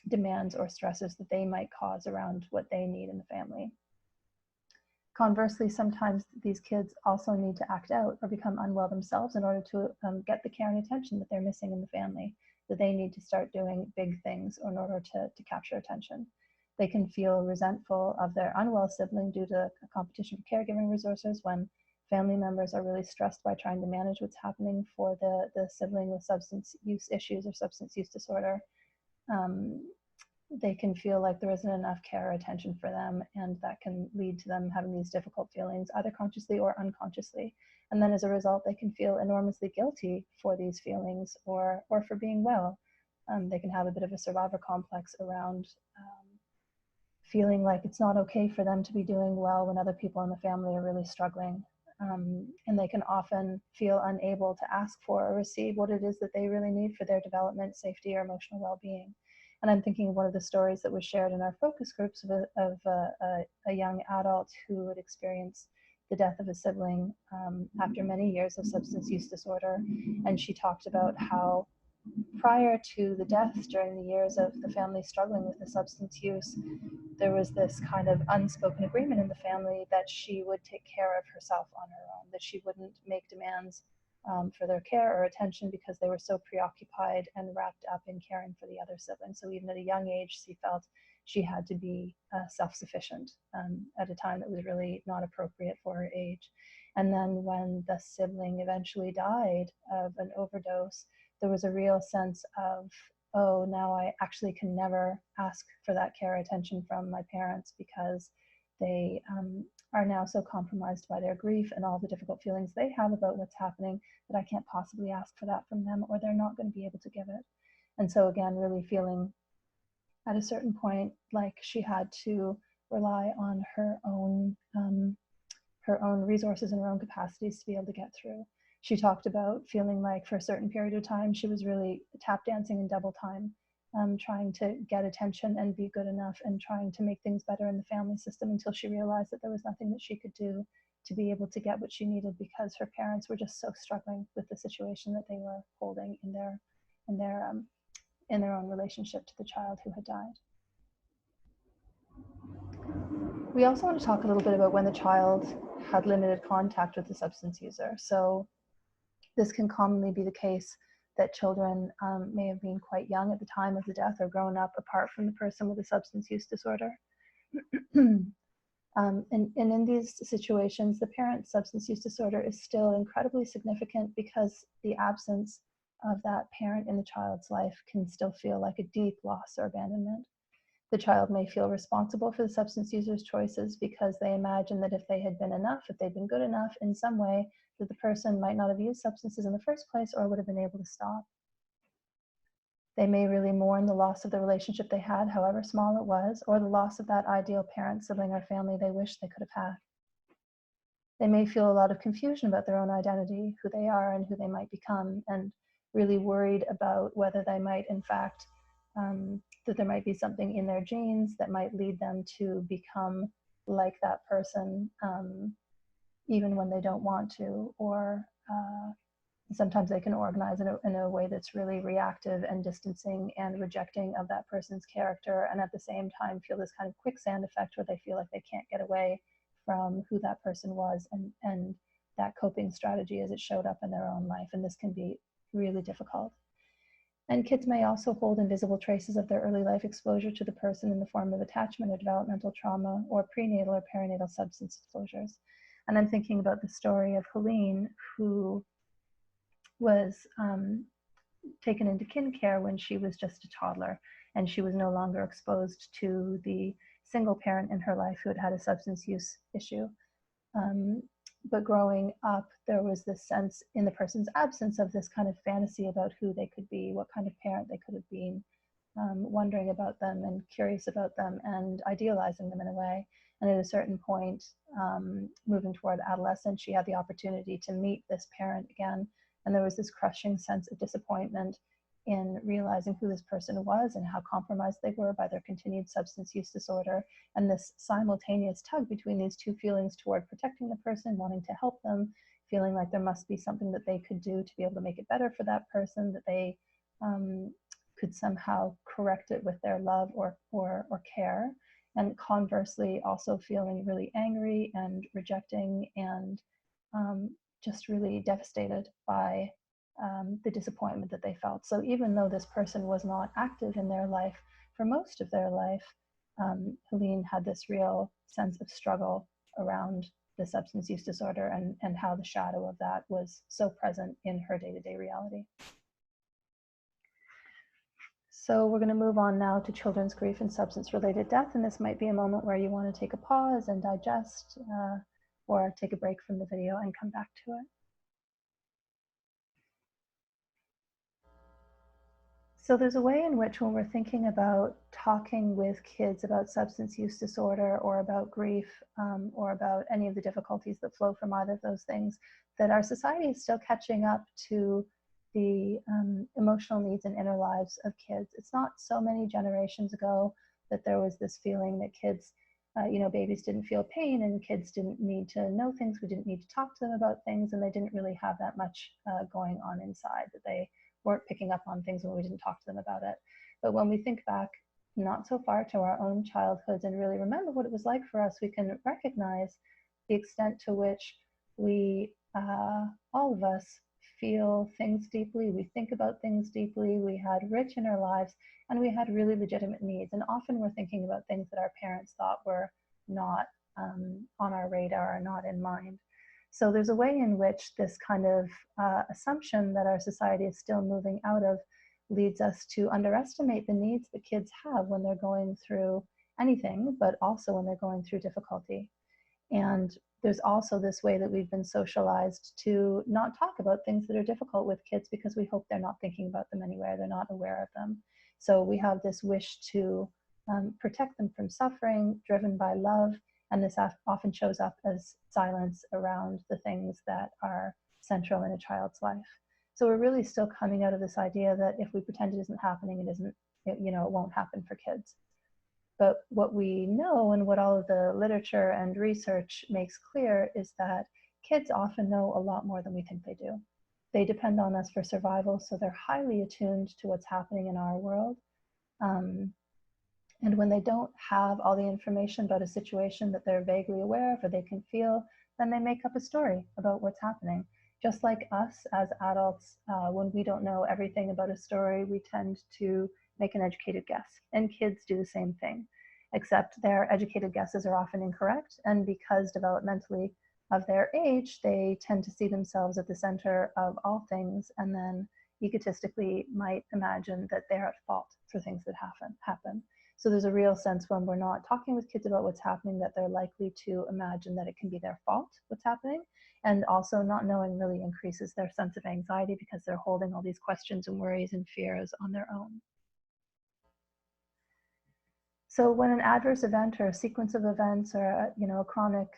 demands or stresses that they might cause around what they need in the family. Conversely, sometimes these kids also need to act out or become unwell themselves in order to get the care and attention that they're missing in the family, that they need to start doing big things in order to capture attention. They can feel resentful of their unwell sibling due to a competition for caregiving resources when family members are really stressed by trying to manage what's happening for the sibling with substance use issues or substance use disorder. They can feel like there isn't enough care or attention for them, and that can lead to them having these difficult feelings, either consciously or unconsciously. And then as a result, they can feel enormously guilty for these feelings or for being well. They can have a bit of a survivor complex around feeling like it's not okay for them to be doing well when other people in the family are really struggling. And they can often feel unable to ask for or receive what it is that they really need for their development, safety, or emotional well-being. And I'm thinking of one of the stories that was shared in our focus groups of a young adult who had experienced the death of a sibling after many years of substance use disorder. And she talked about how prior to the death, during the years of the family struggling with the substance use, there was this kind of unspoken agreement in the family that she would take care of herself on her own, that she wouldn't make demands for their care or attention because they were so preoccupied and wrapped up in caring for the other siblings. So even at a young age, she felt she had to be self-sufficient at a time that was really not appropriate for her age. And then when the sibling eventually died of an overdose, there was a real sense of, oh, now I actually can never ask for that care or attention from my parents because they are now so compromised by their grief and all the difficult feelings they have about what's happening that I can't possibly ask for that from them, or they're not going to be able to give it. And so again, really feeling at a certain point like she had to rely on her own resources and her own capacities to be able to get through. She talked about feeling like for a certain period of time, she was really tap dancing in double time, trying to get attention and be good enough and trying to make things better in the family system until she realized that there was nothing that she could do to be able to get what she needed because her parents were just so struggling with the situation that they were holding in their own relationship to the child who had died. We also want to talk a little bit about when the child had limited contact with the substance user. So this can commonly be the case that children may have been quite young at the time of the death or grown up apart from the person with a substance use disorder. And in these situations, the parent's substance use disorder is still incredibly significant because the absence of that parent in the child's life can still feel like a deep loss or abandonment. The child may feel responsible for the substance user's choices because they imagine that if they had been enough, if they'd been good enough in some way, that the person might not have used substances in the first place or would have been able to stop. They may really mourn the loss of the relationship they had, however small it was, or the loss of that ideal parent, sibling, or family they wish they could have had. They may feel a lot of confusion about their own identity, who they are and who they might become, and really worried about whether they might, in fact, that there might be something in their genes that might lead them to become like that person, even when they don't want to, or sometimes they can organize in a way that's really reactive and distancing and rejecting of that person's character, and at the same time feel this kind of quicksand effect where they feel like they can't get away from who that person was and that coping strategy as it showed up in their own life. And this can be really difficult. And kids may also hold invisible traces of their early life exposure to the person in the form of attachment or developmental trauma or prenatal or perinatal substance exposures. And I'm thinking about the story of Helene, who was taken into kin care when she was just a toddler, and she was no longer exposed to the single parent in her life who had had a substance use issue. But growing up, there was this sense in the person's absence of this kind of fantasy about who they could be, what kind of parent they could have been, wondering about them and curious about them and idealizing them in a way. And at a certain point, moving toward adolescence, she had the opportunity to meet this parent again. And there was this crushing sense of disappointment in realizing who this person was and how compromised they were by their continued substance use disorder. And this simultaneous tug between these two feelings toward protecting the person, wanting to help them, feeling like there must be something that they could do to be able to make it better for that person, that they could somehow correct it with their love or care. And conversely, also feeling really angry and rejecting and just really devastated by the disappointment that they felt. So even though this person was not active in their life for most of their life, Helene had this real sense of struggle around the substance use disorder and how the shadow of that was so present in her day-to-day reality. So we're going to move on now to children's grief and substance-related death, and this might be a moment where you want to take a pause and digest, or take a break from the video and come back to it. So there's a way in which when we're thinking about talking with kids about substance use disorder or about grief, or about any of the difficulties that flow from either of those things, that our society is still catching up to the emotional needs and inner lives of kids. It's not so many generations ago that there was this feeling that kids, babies didn't feel pain and kids didn't need to know things. We didn't need to talk to them about things, and they didn't really have that much going on inside, that they weren't picking up on things when we didn't talk to them about it. But when we think back not so far to our own childhoods and really remember what it was like for us, we can recognize the extent to which we, all of us, feel things deeply, we think about things deeply, we had rich inner lives, and we had really legitimate needs. And often we're thinking about things that our parents thought were not on our radar or not in mind. So there's a way in which this kind of assumption that our society is still moving out of leads us to underestimate the needs that kids have when they're going through anything, but also when they're going through difficulty. And there's also this way that we've been socialized to not talk about things that are difficult with kids because we hope they're not thinking about them anywhere, they're not aware of them. So we have this wish to protect them from suffering, driven by love, and this often shows up as silence around the things that are central in a child's life. So we're really still coming out of this idea that if we pretend it isn't happening, it won't happen for kids. But what we know, and what all of the literature and research makes clear, is that kids often know a lot more than we think they do. They depend on us for survival, so they're highly attuned to what's happening in our world. And when they don't have all the information about a situation that they're vaguely aware of or they can feel, then they make up a story about what's happening. Just like us as adults, when we don't know everything about a story, we tend to make an educated guess. And kids do the same thing, except their educated guesses are often incorrect. And because developmentally of their age, they tend to see themselves at the center of all things, and then egotistically might imagine that they're at fault for things that happen. So there's a real sense when we're not talking with kids about what's happening that they're likely to imagine that it can be their fault what's happening. And also not knowing really increases their sense of anxiety because they're holding all these questions and worries and fears on their own. So when an adverse event or a sequence of events or a chronic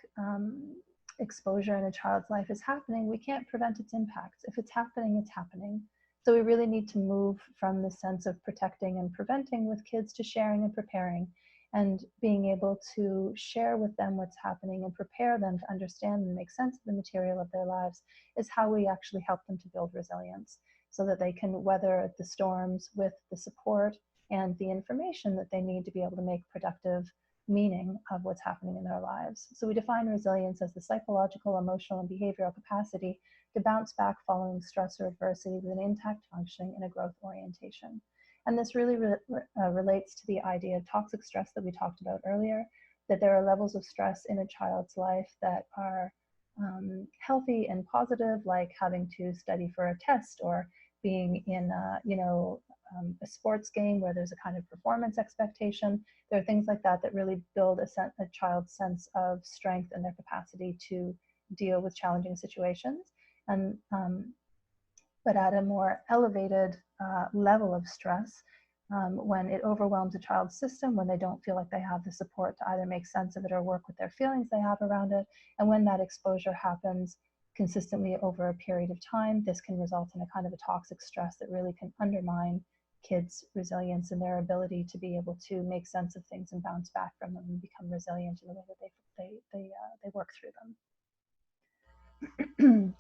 exposure in a child's life is happening, we can't prevent its impacts. If it's happening, it's happening. So we really need to move from the sense of protecting and preventing with kids to sharing and preparing, and being able to share with them what's happening and prepare them to understand and make sense of the material of their lives is how we actually help them to build resilience so that they can weather the storms with the support and the information that they need to be able to make productive meaning of what's happening in their lives. So we define resilience as the psychological, emotional, and behavioral capacity to bounce back following stress or adversity with an intact functioning and a growth orientation. And this really relates to the idea of toxic stress that we talked about earlier, that there are levels of stress in a child's life that are healthy and positive, like having to study for a test or being in a sports game where there's a kind of performance expectation. There are things like that that really build a child's sense of strength and their capacity to deal with challenging situations. And but at a more elevated level of stress, when it overwhelms a child's system, when they don't feel like they have the support to either make sense of it or work with their feelings they have around it, and when that exposure happens consistently over a period of time, this can result in a kind of a toxic stress that really can undermine kids' resilience and their ability to be able to make sense of things and bounce back from them and become resilient in the way that they work through them.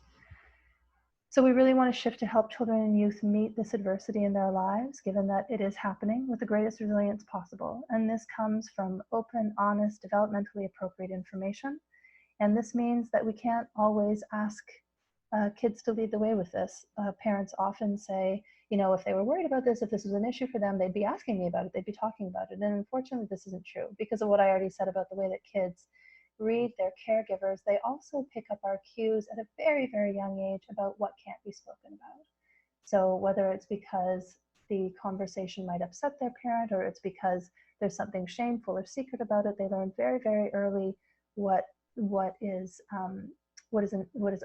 So we really want to shift to help children and youth meet this adversity in their lives, given that it is happening, with the greatest resilience possible. And this comes from open, honest, developmentally appropriate information. And this means that we can't always ask kids to lead the way with this. Parents often say, if they were worried about this, if this was an issue for them, they'd be asking me about it, they'd be talking about it. And unfortunately, this isn't true because of what I already said about the way that kids read their caregivers. They also pick up our cues at a very, very young age about what can't be spoken about. So whether it's because the conversation might upset their parent or it's because there's something shameful or secret about it, they learn very, very early what is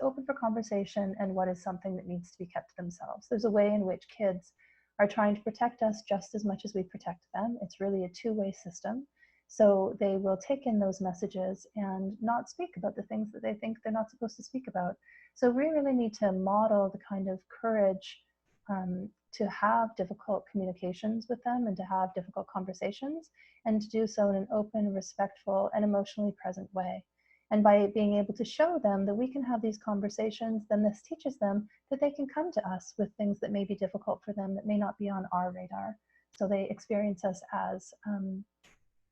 open for conversation and what is something that needs to be kept to themselves. There's a way in which kids are trying to protect us just as much as we protect them. It's really a two-way system. So they will take in those messages and not speak about the things that they think they're not supposed to speak about. So we really need to model the kind of courage to have difficult communications with them and to have difficult conversations, and to do so in an open, respectful, and emotionally present way. And by being able to show them that we can have these conversations, then this teaches them that they can come to us with things that may be difficult for them that may not be on our radar. So they experience us as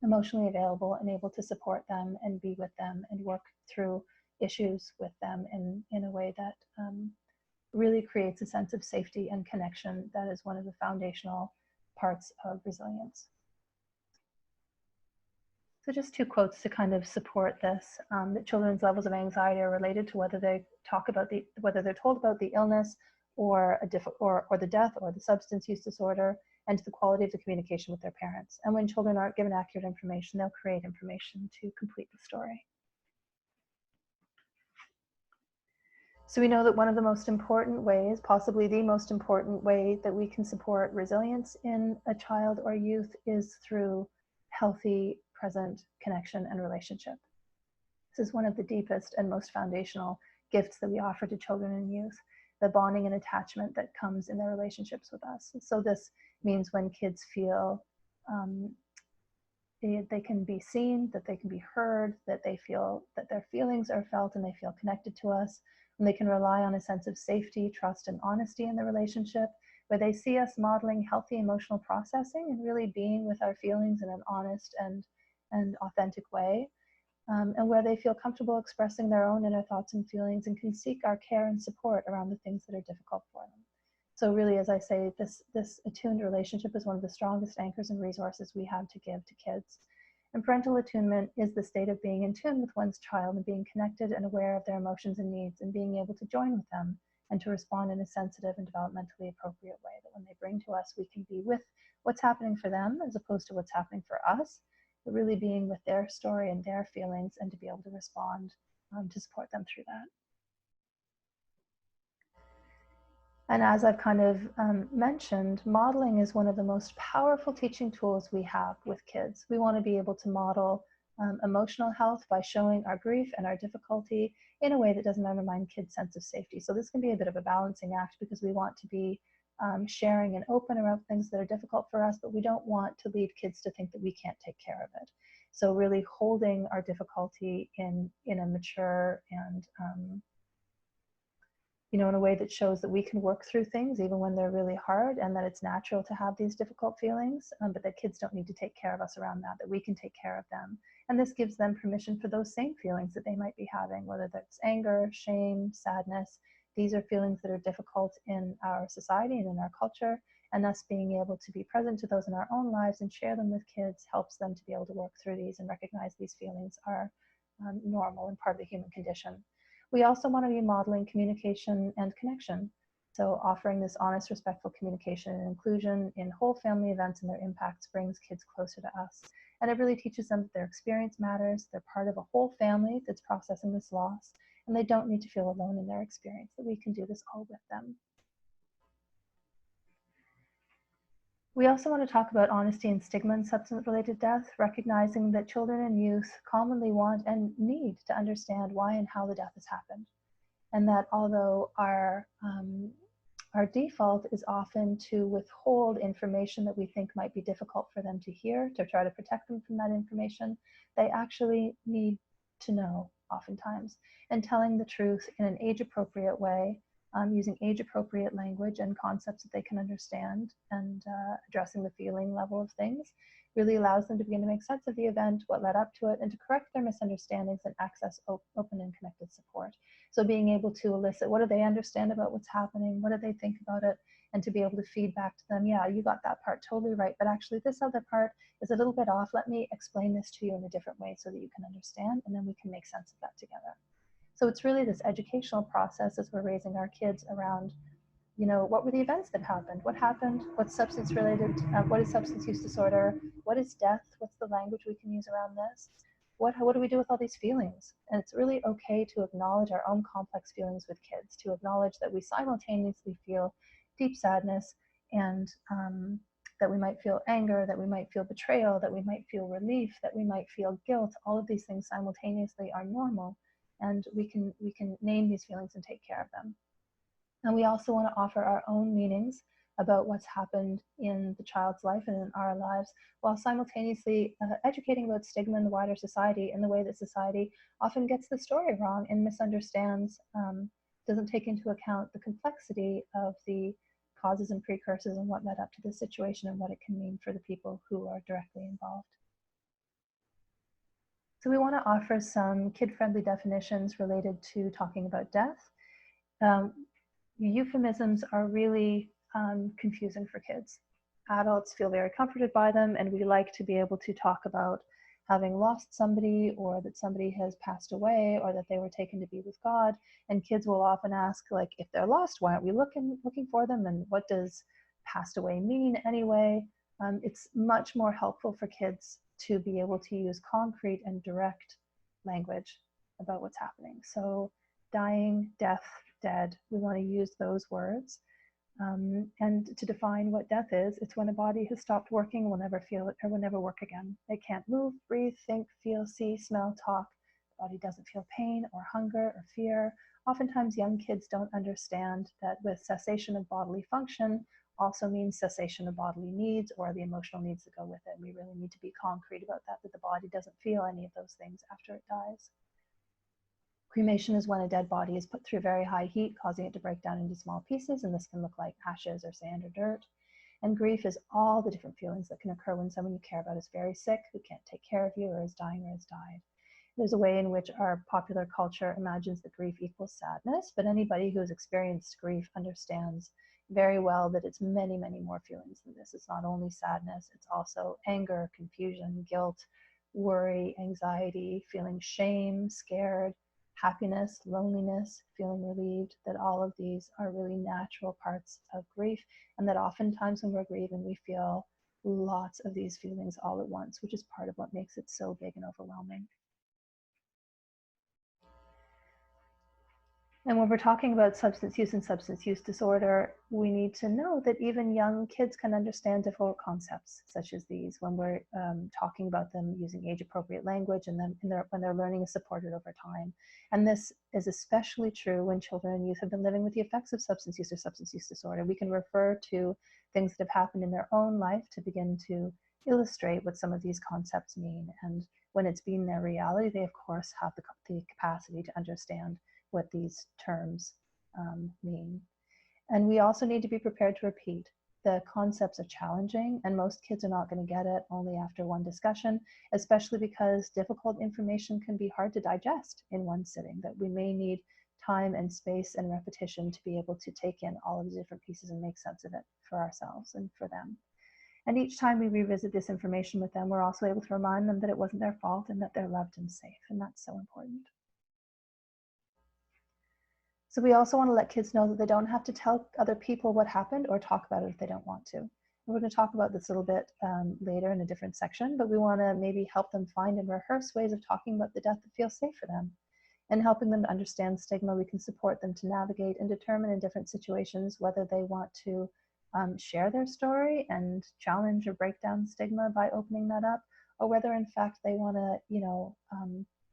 emotionally available and able to support them and be with them and work through issues with them in a way that really creates a sense of safety and connection that is one of the foundational parts of resilience. So just two quotes to kind of support this, that children's levels of anxiety are related to whether they whether they're told about the illness or the death or the substance use disorder, and to the quality of the communication with their parents. And when children aren't given accurate information, they'll create information to complete the story. So we know that one of the most important ways, possibly the most important way that we can support resilience in a child or youth is through healthy, present connection and relationship. This is one of the deepest and most foundational gifts that we offer to children and youth, the bonding and attachment that comes in their relationships with us. So this means when kids feel they can be seen, that they can be heard, that they feel that their feelings are felt and they feel connected to us, and they can rely on a sense of safety, trust, and honesty in the relationship, where they see us modeling healthy emotional processing and really being with our feelings in an honest and authentic way. and where they feel comfortable expressing their own inner thoughts and feelings and can seek our care and support around the things that are difficult for them. So really, as I say, this attuned relationship is one of the strongest anchors and resources we have to give to kids. And parental attunement is the state of being in tune with one's child and being connected and aware of their emotions and needs and being able to join with them and to respond in a sensitive and developmentally appropriate way, that when they bring to us, we can be with what's happening for them as opposed to what's happening for us, but really being with their story and their feelings and to be able to respond to support them through that. And as I've kind of mentioned, modeling is one of the most powerful teaching tools we have with kids. We want to be able to model emotional health by showing our grief and our difficulty in a way that doesn't undermine kids' sense of safety. So this can be a bit of a balancing act because we want to be sharing and open around things that are difficult for us, but we don't want to lead kids to think that we can't take care of it. So really holding our difficulty in a mature and in a way that shows that we can work through things even when they're really hard, and that it's natural to have these difficult feelings, but that kids don't need to take care of us around that, that we can take care of them. And this gives them permission for those same feelings that they might be having, whether that's anger, shame, sadness. These are feelings that are difficult in our society and in our culture, and us being able to be present to those in our own lives and share them with kids helps them to be able to work through these and recognize these feelings are normal and part of the human condition. We also want to be modeling communication and connection. So offering this honest, respectful communication and inclusion in whole family events and their impacts brings kids closer to us. And it really teaches them that their experience matters, they're part of a whole family that's processing this loss, and they don't need to feel alone in their experience, that we can do this all with them. We also want to talk about honesty and stigma in substance-related death, recognizing that children and youth commonly want and need to understand why and how the death has happened. And that although our default is often to withhold information that we think might be difficult for them to hear, to try to protect them from that information, they actually need to know oftentimes. And telling the truth in an age-appropriate way, using age-appropriate language and concepts that they can understand, and addressing the feeling level of things, really allows them to begin to make sense of the event, what led up to it, and to correct their misunderstandings and access open and connected support. So being able to elicit, what do they understand about what's happening? What do they think about it? And to be able to feed back to them, yeah, you got that part totally right, but actually this other part is a little bit off. Let me explain this to you in a different way so that you can understand, and then we can make sense of that together. So it's really this educational process as we're raising our kids around, what were the events that happened? What happened? What's substance related? What is substance use disorder? What is death? What's the language we can use around this? What do we do with all these feelings? And it's really okay to acknowledge our own complex feelings with kids, to acknowledge that we simultaneously feel deep sadness and that we might feel anger, that we might feel betrayal, that we might feel relief, that we might feel guilt. All of these things simultaneously are normal, and we can name these feelings and take care of them. And we also want to offer our own meanings about what's happened in the child's life and in our lives, while simultaneously educating about stigma in the wider society, in the way that society often gets the story wrong and misunderstands, doesn't take into account the complexity of the causes and precursors and what led up to this situation and what it can mean for the people who are directly involved. So we want to offer some kid-friendly definitions related to talking about death. Euphemisms are really confusing for kids. Adults feel very comforted by them, and we like to be able to talk about having lost somebody, or that somebody has passed away, or that they were taken to be with God. And kids will often ask, like, if they're lost, why aren't we looking for them? And what does passed away mean anyway? It's much more helpful for kids to be able to use concrete and direct language about what's happening. So dying, death, dead, we want to use those words. And to define what death is, it's when a body has stopped working, will never feel it, or will never work again. It can't move, breathe, think, feel, see, smell, talk. The body doesn't feel pain or hunger or fear. Oftentimes young kids don't understand that with cessation of bodily function also means cessation of bodily needs or the emotional needs that go with it. We really need to be concrete about that the body doesn't feel any of those things after it dies. Cremation is when a dead body is put through very high heat, causing it to break down into small pieces, and this can look like ashes or sand or dirt. And grief is all the different feelings that can occur when someone you care about is very sick, who can't take care of you, or is dying or has died. There's a way in which our popular culture imagines that grief equals sadness, but anybody who has experienced grief understands very well that it's many, many more feelings than this. It's not only sadness, it's also anger, confusion, guilt, worry, anxiety, feeling shame, scared, happiness, loneliness, feeling relieved, that all of these are really natural parts of grief, and that oftentimes when we're grieving, we feel lots of these feelings all at once, which is part of what makes it so big and overwhelming. And when we're talking about substance use and substance use disorder, we need to know that even young kids can understand difficult concepts such as these when we're talking about them using age-appropriate language, and then when their learning is supported over time. And this is especially true when children and youth have been living with the effects of substance use or substance use disorder. We can refer to things that have happened in their own life to begin to illustrate what some of these concepts mean. And when it's been their reality, they of course have the capacity to understand what these terms mean. And we also need to be prepared to repeat. The concepts are challenging, and most kids are not going to get it only after one discussion, especially because difficult information can be hard to digest in one sitting, that we may need time and space and repetition to be able to take in all of the different pieces and make sense of it for ourselves and for them. And each time we revisit this information with them, we're also able to remind them that it wasn't their fault and that they're loved and safe, and that's so important. So we also want to let kids know that they don't have to tell other people what happened or talk about it if they don't want to. And we're going to talk about this a little bit later in a different section, but we want to maybe help them find and rehearse ways of talking about the death that feel safe for them. And helping them to understand stigma, we can support them to navigate and determine in different situations whether they want to share their story and challenge or break down stigma by opening that up, or whether in fact they want to,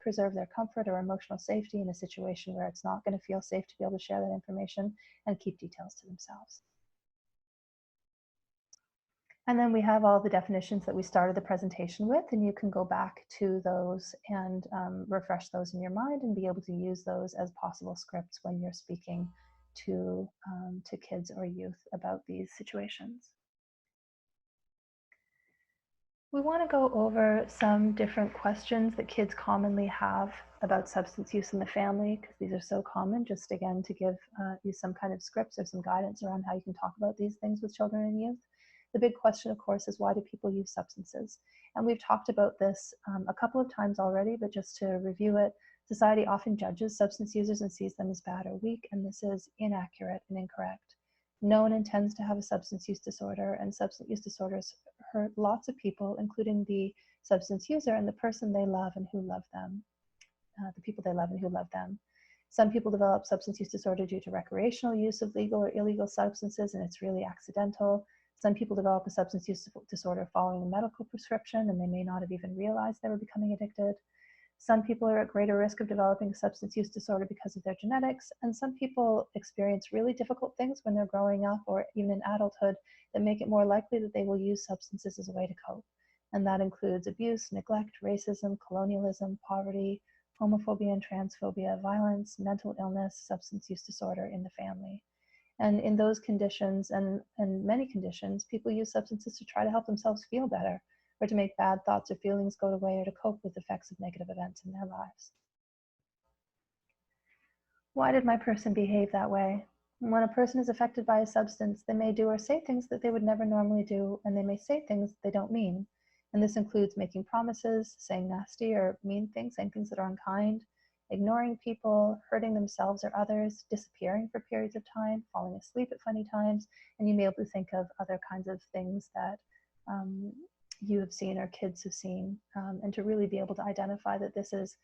preserve their comfort or emotional safety in a situation where it's not going to feel safe to be able to share that information and keep details to themselves. And then we have all the definitions that we started the presentation with, and you can go back to those and refresh those in your mind and be able to use those as possible scripts when you're speaking to kids or youth about these situations. We want to go over some different questions that kids commonly have about substance use in the family, because these are so common, just again to give you some kind of scripts or some guidance around how you can talk about these things with children and youth. The big question, of course, is why do people use substances? And we've talked about this a couple of times already, but just to review it, society often judges substance users and sees them as bad or weak, and this is inaccurate and incorrect. No one intends to have a substance use disorder, and substance use disorders hurt lots of people, including the substance user and the person they love and who love them, the people they love and who love them. Some people develop substance use disorder due to recreational use of legal or illegal substances, and it's really accidental. Some people develop a substance use disorder following a medical prescription, and they may not have even realized they were becoming addicted. Some people are at greater risk of developing a substance use disorder because of their genetics, and some people experience really difficult things when they're growing up or even in adulthood that make it more likely that they will use substances as a way to cope. And that includes abuse, neglect, racism, colonialism, poverty, homophobia and transphobia, violence, mental illness, substance use disorder in the family. And in those conditions and many conditions, people use substances to try to help themselves feel better, or to make bad thoughts or feelings go away, or to cope with the effects of negative events in their lives. Why did my person behave that way? When a person is affected by a substance, they may do or say things that they would never normally do, and they may say things they don't mean. And this includes making promises, saying nasty or mean things, saying things that are unkind, ignoring people, hurting themselves or others, disappearing for periods of time, falling asleep at funny times, and you may be able to think of other kinds of things that you have seen or kids have seen, and to really be able to identify that this is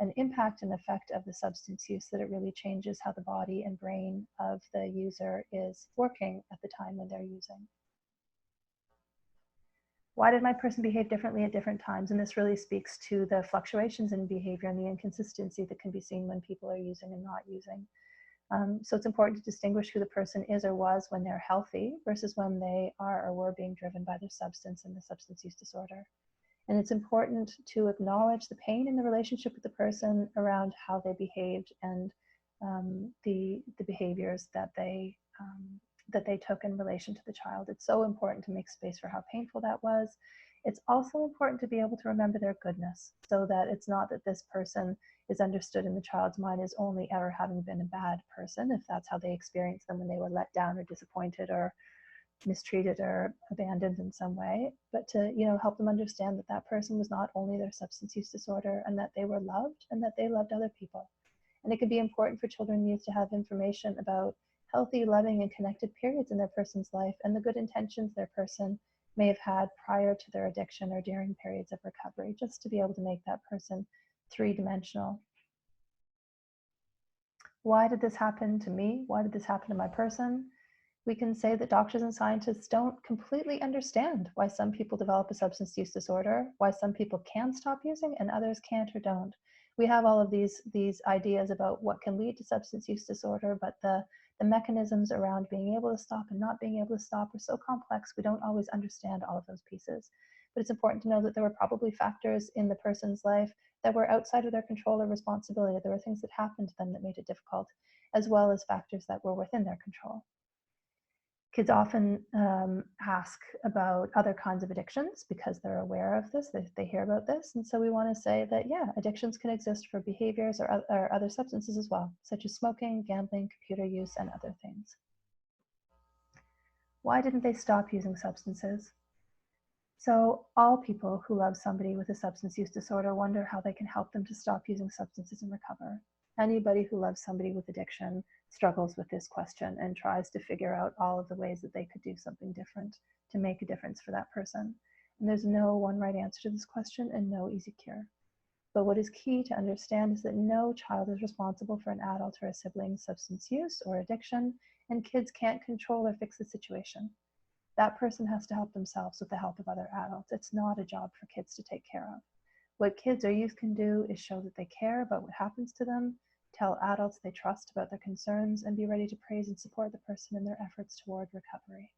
an impact and effect of the substance use, that it really changes how the body and brain of the user is working at the time when they're using. Why did my person behave differently at different times? And this really speaks to the fluctuations in behavior and the inconsistency that can be seen when people are using and not using. So it's important to distinguish who the person is or was when they're healthy versus when they are or were being driven by their substance and the substance use disorder. And it's important to acknowledge the pain in the relationship with the person around how they behaved and the behaviors that they took in relation to the child. It's so important to make space for how painful that was, It's also important to be able to remember their goodness, so that it's not that this person is understood in the child's mind as only ever having been a bad person, if that's how they experienced them when they were let down or disappointed or mistreated or abandoned in some way, but to, help them understand that that person was not only their substance use disorder, and that they were loved and that they loved other people. And it can be important for children and youth to have information about healthy, loving, and connected periods in their person's life, and the good intentions their person may have had prior to their addiction or during periods of recovery, just to be able to make that person three-dimensional. Why did this happen to me? Why did this happen to my person? We can say that doctors and scientists don't completely understand why some people develop a substance use disorder, why some people can stop using and others can't or don't. We have all of these ideas about what can lead to substance use disorder, but the mechanisms around being able to stop and not being able to stop are so complex, we don't always understand all of those pieces. But it's important to know that there were probably factors in the person's life that were outside of their control or responsibility. There were things that happened to them that made it difficult, as well as factors that were within their control. Kids often ask about other kinds of addictions because they're aware of this, they hear about this. And so we want to say that, yeah, addictions can exist for behaviors or other substances as well, such as smoking, gambling, computer use, and other things. Why didn't they stop using substances? So all people who love somebody with a substance use disorder wonder how they can help them to stop using substances and recover. Anybody who loves somebody with addiction struggles with this question and tries to figure out all of the ways that they could do something different to make a difference for that person. And there's no one right answer to this question and no easy cure. But what is key to understand is that no child is responsible for an adult or a sibling's substance use or addiction, and kids can't control or fix the situation. That person has to help themselves with the help of other adults. It's not a job for kids to take care of. What kids or youth can do is show that they care about what happens to them, tell adults they trust about their concerns, and be ready to praise and support the person in their efforts toward recovery.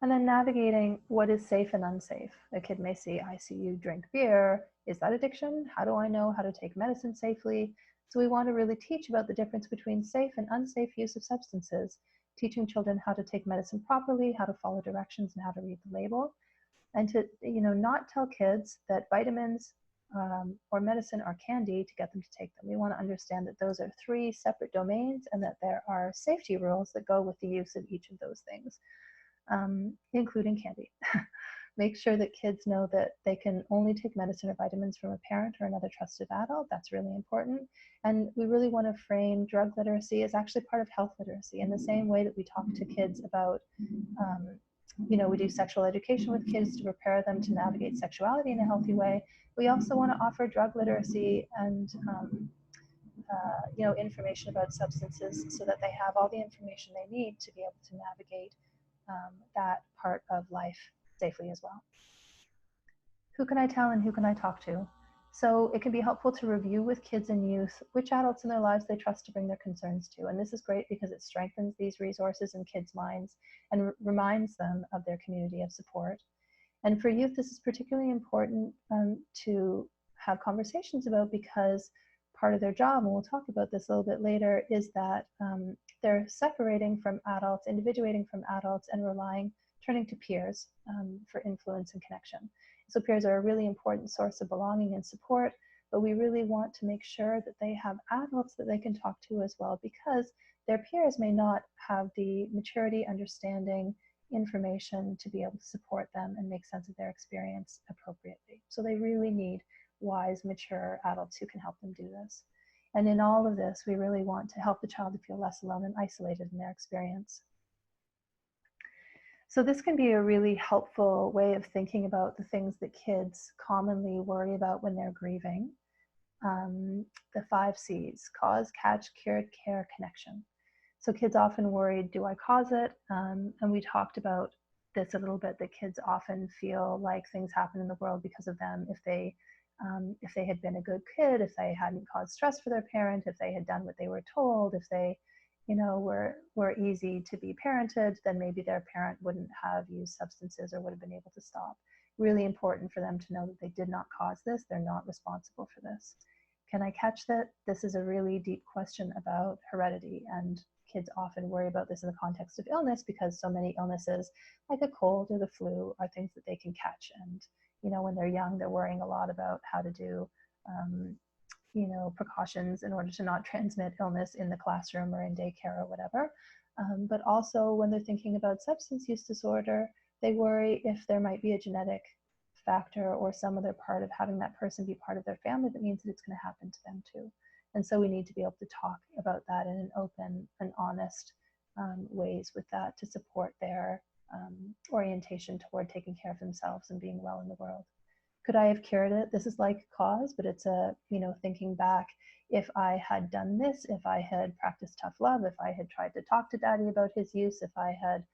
And then navigating what is safe and unsafe. A kid may say, I see you drink beer. Is that addiction? How do I know how to take medicine safely? So we want to really teach about the difference between safe and unsafe use of substances, teaching children how to take medicine properly, how to follow directions, and how to read the label. And to not tell kids that vitamins or medicine are candy to get them to take them. We want to understand that those are three separate domains and that there are safety rules that go with the use of each of those things, including candy. Make sure that kids know that they can only take medicine or vitamins from a parent or another trusted adult. That's really important. And we really want to frame drug literacy as actually part of health literacy, in the same way that we talk to kids about we do sexual education with kids to prepare them to navigate sexuality in a healthy way. We also want to offer drug literacy and information about substances so that they have all the information they need to be able to navigate that part of life safely as well. Who can I tell and who can I talk to? So it can be helpful to review with kids and youth which adults in their lives they trust to bring their concerns to. And this is great because it strengthens these resources in kids' minds and reminds them of their community of support. And for youth, this is particularly important to have conversations about, because part of their job, and we'll talk about this a little bit later, is that they're separating from adults, individuating from adults, and turning to peers for influence and connection. So peers are a really important source of belonging and support, but we really want to make sure that they have adults that they can talk to as well, because their peers may not have the maturity, understanding, information to be able to support them and make sense of their experience appropriately. So they really need wise, mature adults who can help them do this. And in all of this, we really want to help the child to feel less alone and isolated in their experience. So this can be a really helpful way of thinking about the things that kids commonly worry about when they're grieving. The 5 C's: cause, catch, cured, care, connection. So kids often worry, do I cause it? And we talked about this a little bit, that kids often feel like things happen in the world because of them. If they had been a good kid, if they hadn't caused stress for their parent, if they had done what they were told, if they were easy to be parented, then maybe their parent wouldn't have used substances or would have been able to stop. Really important for them to know that they did not cause this. They're not responsible for this. Can I catch that? This is a really deep question about heredity and kids often worry about this in the context of illness, because so many illnesses, like a cold or the flu, are things that they can catch. And, when they're young, they're worrying a lot about how to do, precautions in order to not transmit illness in the classroom or in daycare or whatever. But also when they're thinking about substance use disorder, they worry if there might be a genetic factor or some other part of having that person be part of their family that means that it's going to happen to them too. And so we need to be able to talk about that in an open and honest ways with that to support their orientation toward taking care of themselves and being well in the world. Could I have cured it? This is like cause, but it's thinking back, if I had done this, if I had practiced tough love, if I had tried to talk to daddy about his use, if I had,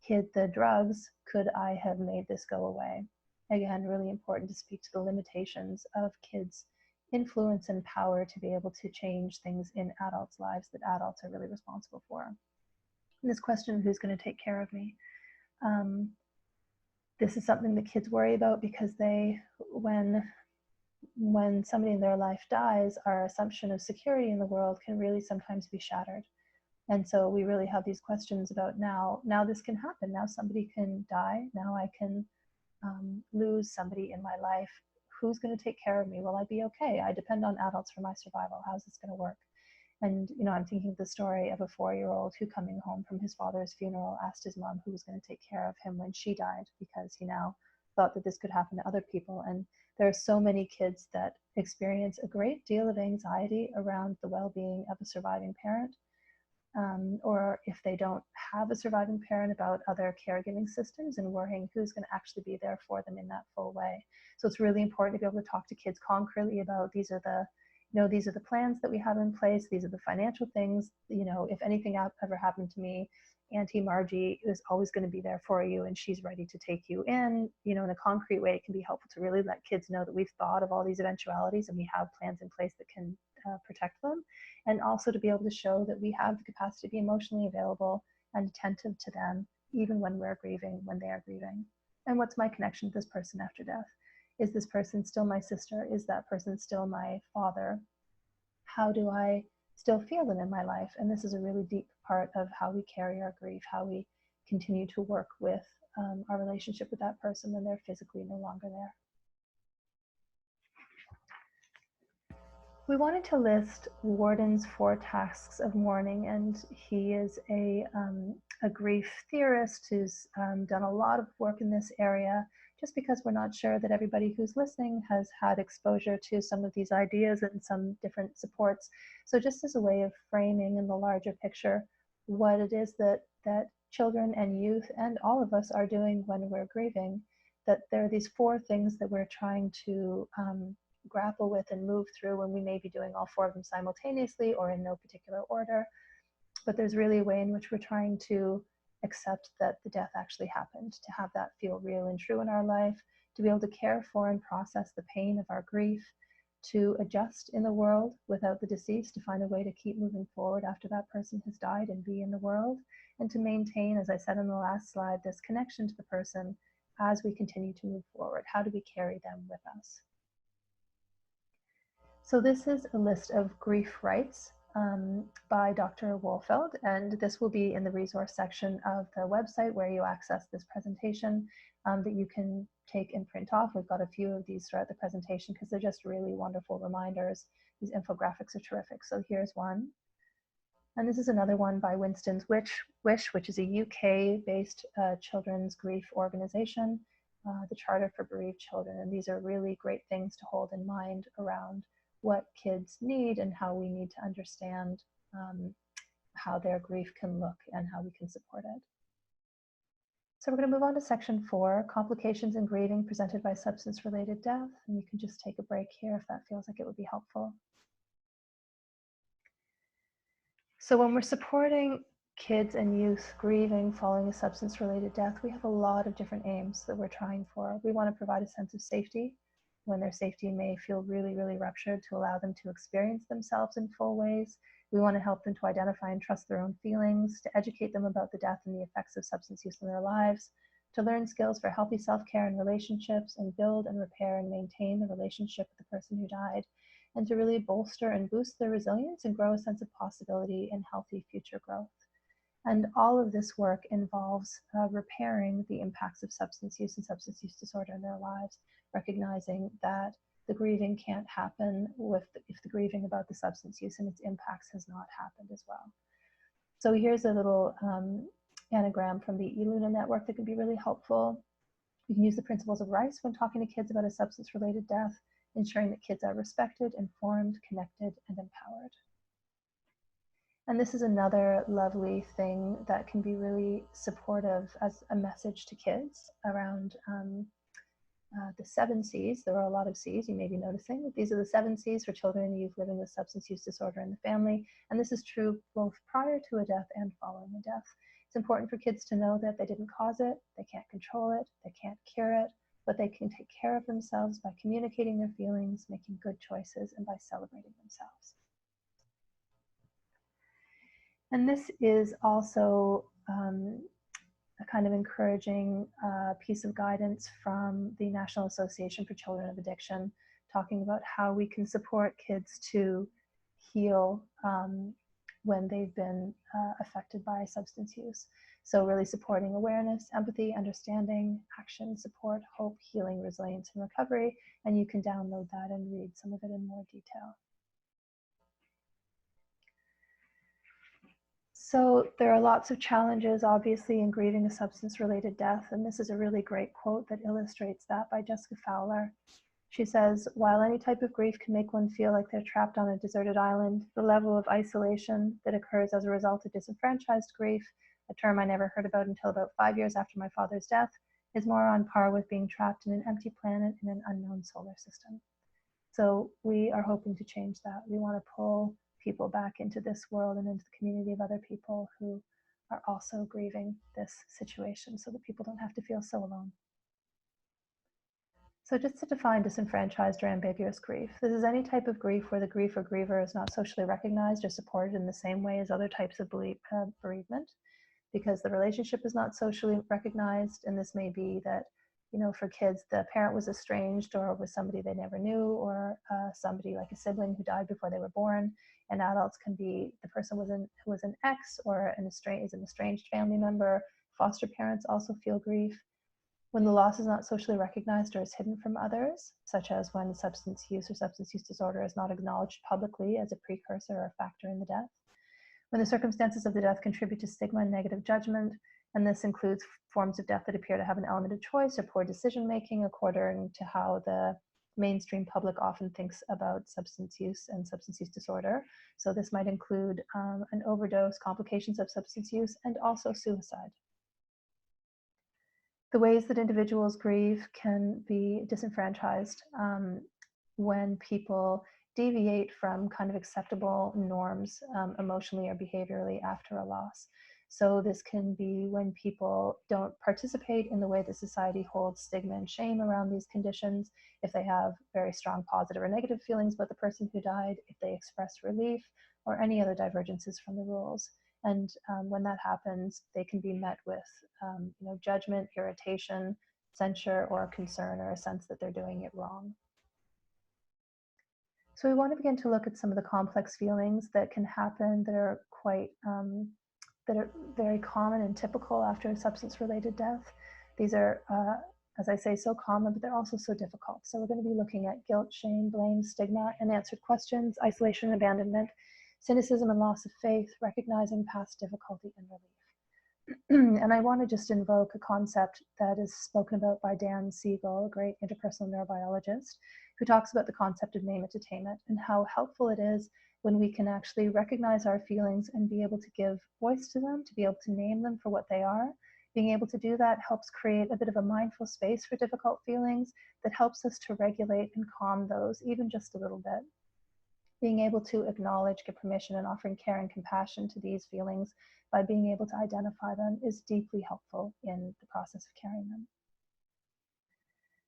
hid the drugs, could I have made this go away? Again, really important to speak to the limitations of kids' influence and power to be able to change things in adults' lives that adults are really responsible for. And this question, who's going to take care of me? This is something that kids worry about because when somebody in their life dies, our assumption of security in the world can really sometimes be shattered. And so we really have these questions about now this can happen. Now somebody can die. Now I can lose somebody in my life. Who's going to take care of me? Will I be okay? I depend on adults for my survival. How's this going to work? And, I'm thinking of the story of a 4-year-old who, coming home from his father's funeral, asked his mom who was going to take care of him when she died, because he now thought that this could happen to other people. And there are so many kids that experience a great deal of anxiety around the well-being of a surviving parent, or if they don't have a surviving parent, about other caregiving systems and worrying who's going to actually be there for them in that full way. So it's really important to be able to talk to kids concretely about these are the plans that we have in place. These are the financial things. If anything ever happened to me, Auntie Margie is always going to be there for you, and she's ready to take you in. In a concrete way, it can be helpful to really let kids know that we've thought of all these eventualities and we have plans in place that can protect them. And also to be able to show that we have the capacity to be emotionally available and attentive to them, even when we're grieving, when they are grieving. And what's my connection to this person after death? Is this person still my sister? Is that person still my father? How do I still feel them in my life? And this is a really deep part of how we carry our grief, how we continue to work with our relationship with that person when they're physically no longer there. We wanted to list Warden's 4 tasks of mourning, and he is a grief theorist who's done a lot of work in this area, just because we're not sure that everybody who's listening has had exposure to some of these ideas and some different supports. So just as a way of framing in the larger picture what it is that children and youth and all of us are doing when we're grieving, that there are these 4 things that we're trying to grapple with and move through, when we may be doing all 4 of them simultaneously or in no particular order. But there's really a way in which we're trying to accept that the death actually happened, to have that feel real and true in our life, to be able to care for and process the pain of our grief, to adjust in the world without the deceased, to find a way to keep moving forward after that person has died and be in the world, and to maintain, as I said in the last slide, this connection to the person as we continue to move forward. How do we carry them with us? So this is a list of grief rights by Dr. Wolfeld, and this will be in the resource section of the website where you access this presentation that you can take and print off. We've got a few of these throughout the presentation because they're just really wonderful reminders. These infographics are terrific. So here's one. And this is another one by Winston's Wish, which is a UK-based children's grief organization, the Charter for Bereaved Children. And these are really great things to hold in mind around what kids need and how we need to understand how their grief can look and how we can support it. So we're going to move on to section 4, complications in grieving presented by substance-related death. And you can just take a break here if that feels like it would be helpful. So when we're supporting kids and youth grieving following a substance-related death, we have a lot of different aims that we're trying for. We want to provide a sense of safety when their safety may feel really, really ruptured, to allow them to experience themselves in full ways. We want to help them to identify and trust their own feelings, to educate them about the death and the effects of substance use in their lives, to learn skills for healthy self-care and relationships, and build and repair and maintain the relationship with the person who died. and to really bolster and boost their resilience and grow a sense of possibility and healthy future growth. And all of this work involves repairing the impacts of substance use and substance use disorder in their lives, recognizing that the grieving can't happen if the grieving about the substance use and its impacts has not happened as well. So here's a little anagram from the eLuna network that can be really helpful. You can use the principles of RICE when talking to kids about a substance-related death, ensuring that kids are respected, informed, connected, and empowered. And this is another lovely thing that can be really supportive as a message to kids around the 7 C's. There are a lot of C's, you may be noticing, but these are the 7 C's for children and youth living with substance use disorder in the family. And this is true both prior to a death and following a death. It's important for kids to know that they didn't cause it, they can't control it, they can't cure it, but they can take care of themselves by communicating their feelings, making good choices, and by celebrating themselves. And this is also a kind of encouraging piece of guidance from the National Association for Children of Addiction, talking about how we can support kids to heal when they've been affected by substance use. So really supporting awareness, empathy, understanding, action, support, hope, healing, resilience, and recovery. And you can download that and read some of it in more detail. So there are lots of challenges, obviously, in grieving a substance-related death, and this is a really great quote that illustrates that by Jessica Fowler. She says, while any type of grief can make one feel like they're trapped on a deserted island, the level of isolation that occurs as a result of disenfranchised grief, a term I never heard about until about 5 years after my father's death, is more on par with being trapped in an empty planet in an unknown solar system. So we are hoping to change that. We want to pull people back into this world and into the community of other people who are also grieving this situation so that people don't have to feel so alone. So just to define disenfranchised or ambiguous grief, this is any type of grief where the grief or griever is not socially recognized or supported in the same way as other types of bereavement, because the relationship is not socially recognized. And this may be that, you know, for kids, the parent was estranged or was somebody they never knew, or somebody like a sibling who died before they were born. And adults can be the person was an ex or is an estranged family member. Foster parents also feel grief. When the loss is not socially recognized or is hidden from others, such as when substance use or substance use disorder is not acknowledged publicly as a precursor or a factor in the death. When the circumstances of the death contribute to stigma and negative judgment, and this includes forms of death that appear to have an element of choice or poor decision-making according to how the mainstream public often thinks about substance use and substance use disorder. So this might include an overdose, complications of substance use, and also suicide. The ways that individuals grieve can be disenfranchised when people deviate from kind of acceptable norms emotionally or behaviorally after a loss. So this can be when people don't participate in the way that society holds stigma and shame around these conditions, if they have very strong positive or negative feelings about the person who died, if they express relief, or any other divergences from the rules. And when that happens, they can be met with judgment, irritation, censure, or concern, or a sense that they're doing it wrong. So we want to begin to look at some of the complex feelings that can happen that are quite, that are very common and typical after a substance-related death. These are, as I say, so common, but they're also so difficult. So we're going to be looking at guilt, shame, blame, stigma, unanswered questions, isolation and abandonment, cynicism and loss of faith, recognizing past difficulty and relief. And I want to just invoke a concept that is spoken about by Dan Siegel, a great interpersonal neurobiologist, who talks about the concept of name entertainment and how helpful it is when we can actually recognize our feelings and be able to give voice to them, to be able to name them for what they are. Being able to do that helps create a bit of a mindful space for difficult feelings that helps us to regulate and calm those, even just a little bit. Being able to acknowledge, give permission, and offering care and compassion to these feelings by being able to identify them is deeply helpful in the process of carrying them.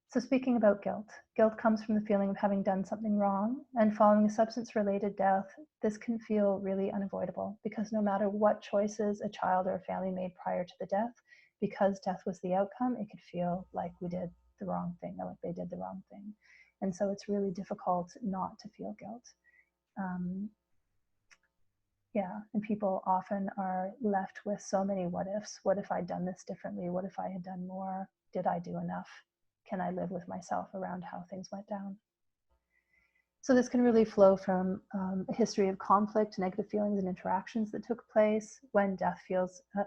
So speaking about guilt, guilt comes from the feeling of having done something wrong, and following a substance-related death, this can feel really unavoidable because no matter what choices a child or a family made prior to the death, because death was the outcome, it could feel like we did the wrong thing or like they did the wrong thing. And so it's really difficult not to feel guilt. Yeah, and people often are left with so many what ifs. What if I'd done this differently? What if I had done more? Did I do enough? Can I live with myself around how things went down? So this can really flow from a history of conflict, negative feelings and interactions that took place. When death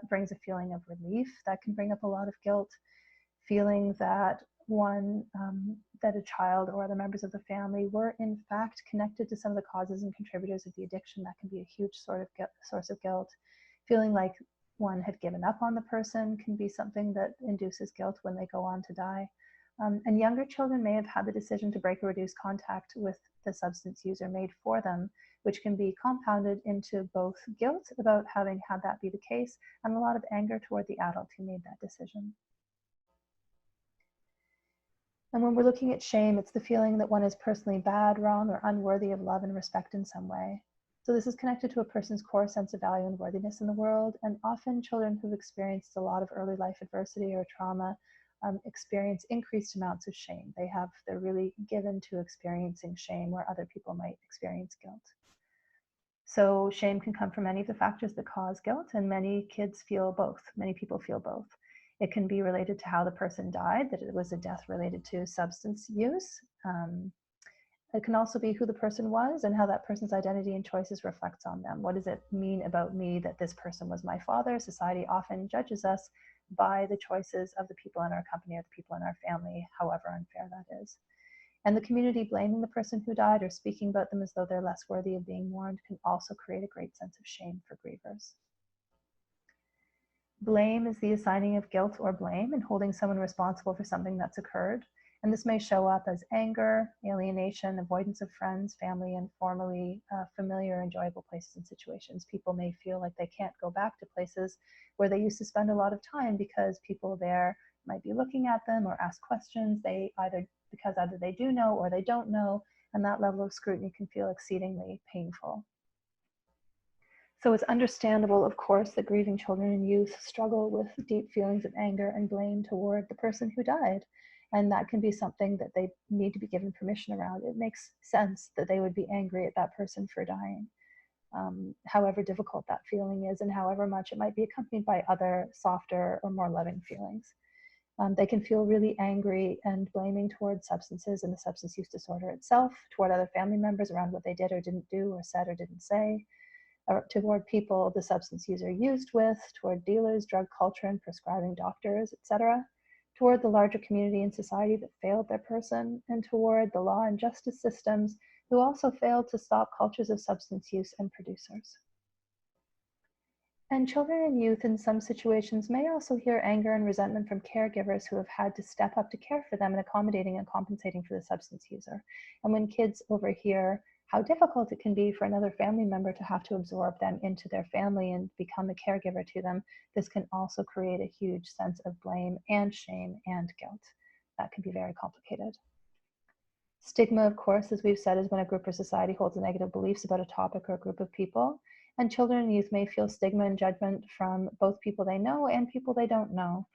brings a feeling of relief, that can bring up a lot of guilt. Feeling that that a child or other members of the family were in fact connected to some of the causes and contributors of the addiction, that can be a huge source of guilt. Feeling like one had given up on the person can be something that induces guilt when they go on to die. And younger children may have had the decision to break or reduce contact with the substance user made for them, which can be compounded into both guilt about having had that be the case and a lot of anger toward the adult who made that decision. And when we're looking at shame, it's the feeling that one is personally bad, wrong, or unworthy of love and respect in some way. So this is connected to a person's core sense of value and worthiness in the world. And often children who've experienced a lot of early life adversity or trauma experience increased amounts of shame. They're really given to experiencing shame where other people might experience guilt. So shame can come from any of the factors that cause guilt, and many kids feel both. Many people feel both. It can be related to how the person died, that it was a death related to substance use. It can also be who the person was and how that person's identity and choices reflects on them. What does it mean about me that this person was my father? Society often judges us by the choices of the people in our company or the people in our family, however unfair that is. And the community blaming the person who died or speaking about them as though they're less worthy of being mourned can also create a great sense of shame for grievers. Blame is the assigning of guilt or blame and holding someone responsible for something that's occurred. And this may show up as anger, alienation, avoidance of friends, family, and formerly familiar, enjoyable places and situations. People may feel like they can't go back to places where they used to spend a lot of time because people there might be looking at them or ask questions. Because either they do know or they don't know, and that level of scrutiny can feel exceedingly painful. So it's understandable, of course, that grieving children and youth struggle with deep feelings of anger and blame toward the person who died. And that can be something that they need to be given permission around. It makes sense that they would be angry at that person for dying, however difficult that feeling is and however much it might be accompanied by other softer or more loving feelings. They can feel really angry and blaming toward substances and the substance use disorder itself, toward other family members around what they did or didn't do or said or didn't say, or toward people the substance user used with, toward dealers, drug culture, and prescribing doctors, etc., toward the larger community and society that failed their person, and toward the law and justice systems who also failed to stop cultures of substance use and producers. And children and youth in some situations may also hear anger and resentment from caregivers who have had to step up to care for them and accommodating and compensating for the substance user. And when kids overhear how difficult it can be for another family member to have to absorb them into their family and become a caregiver to them, this can also create a huge sense of blame and shame and guilt. That can be very complicated. Stigma, of course, as we've said, is when a group or society holds negative beliefs about a topic or a group of people. And children and youth may feel stigma and judgment from both people they know and people they don't know.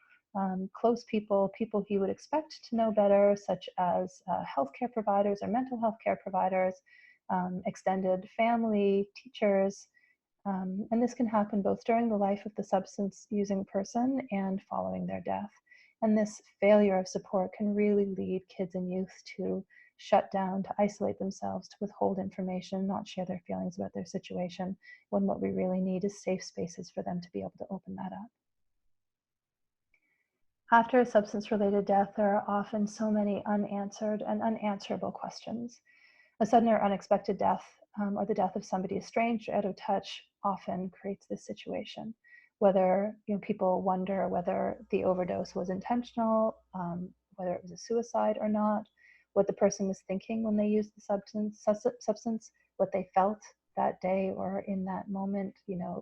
Close people, people who you would expect to know better, such as healthcare providers or mental health care providers, extended family, teachers. And this can happen both during the life of the substance using person and following their death. And this failure of support can really lead kids and youth to shut down, to isolate themselves, to withhold information, not share their feelings about their situation, when what we really need is safe spaces for them to be able to open that up. After a substance-related death, there are often so many unanswered and unanswerable questions. A sudden or unexpected death or the death of somebody estranged or out of touch often creates this situation. Whether people wonder whether the overdose was intentional, whether it was a suicide or not, what the person was thinking when they used the substance, what they felt that day or in that moment,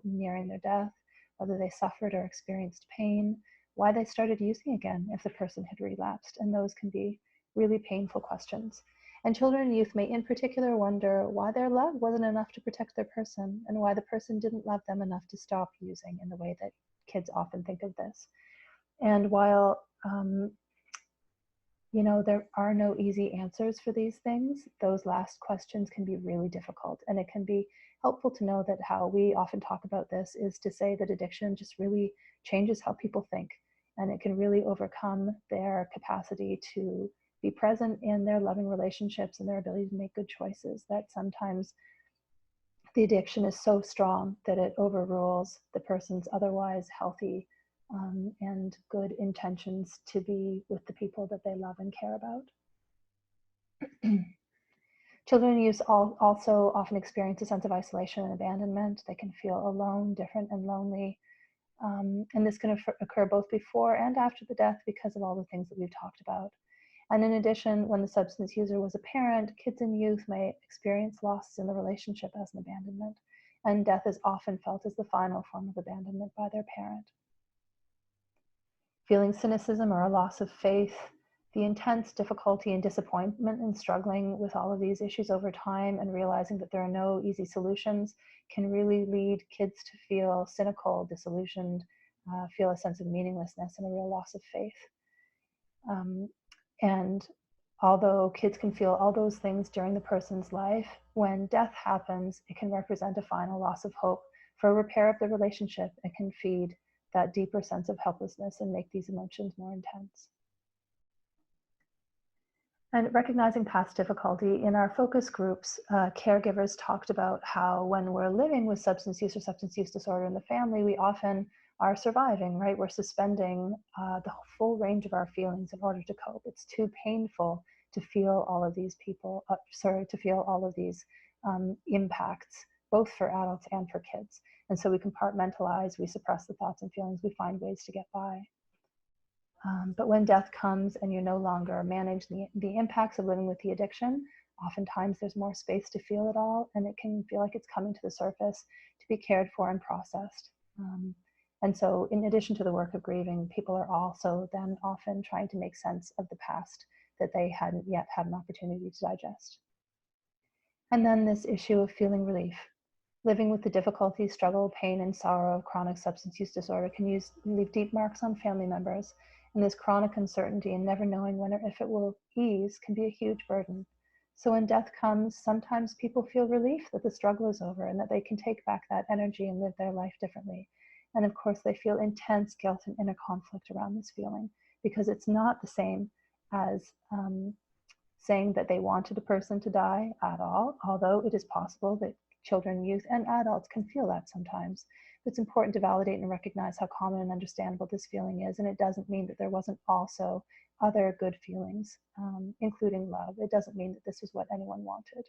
nearing their death, whether they suffered or experienced pain, why they started using again if the person had relapsed. And those can be really painful questions. And children and youth may in particular wonder why their love wasn't enough to protect their person and why the person didn't love them enough to stop using, in the way that kids often think of this. And while you know, there are no easy answers for these things. Those last questions can be really difficult, and it can be helpful to know that how we often talk about this is to say that addiction just really changes how people think, and it can really overcome their capacity to be present in their loving relationships and their ability to make good choices. That sometimes the addiction is so strong that it overrules the person's otherwise healthy and good intentions to be with the people that they love and care about. Children in youth also often experience a sense of isolation and abandonment. They can feel alone, different, and lonely. And this can occur both before and after the death because of all the things that we've talked about. And in addition, when the substance user was a parent, kids and youth may experience loss in the relationship as an abandonment. And death is often felt as the final form of abandonment by their parent. Feeling cynicism or a loss of faith, the intense difficulty and disappointment in struggling with all of these issues over time and realizing that there are no easy solutions can really lead kids to feel cynical, disillusioned, feel a sense of meaninglessness and a real loss of faith. And although kids can feel all those things during the person's life, when death happens, it can represent a final loss of hope for a repair of the relationship. It can feed that deeper sense of helplessness and make these emotions more intense. And recognizing past difficulty, in our focus groups, caregivers talked about how when we're living with substance use or substance use disorder in the family, we often are surviving, right? We're suspending the full range of our feelings in order to cope. It's too painful to feel all of these to feel all of these impacts, both for adults and for kids. And so we compartmentalize, we suppress the thoughts and feelings, we find ways to get by. But when death comes and you no longer manage the impacts of living with the addiction, oftentimes there's more space to feel it all, and it can feel like it's coming to the surface to be cared for and processed. And so in addition to the work of grieving, people are also then often trying to make sense of the past that they hadn't yet had an opportunity to digest. And then this issue of feeling relief. Living with the difficulty, struggle, pain, and sorrow of chronic substance use disorder can leave deep marks on family members. And this chronic uncertainty and never knowing when or if it will ease can be a huge burden. So when death comes, sometimes people feel relief that the struggle is over and that they can take back that energy and live their life differently. And of course, they feel intense guilt and inner conflict around this feeling, because it's not the same as saying that they wanted a person to die at all, although it is possible that children, youth, and adults can feel that sometimes. It's important to validate and recognize how common and understandable this feeling is, and it doesn't mean that there wasn't also other good feelings, including love. It doesn't mean that this was what anyone wanted.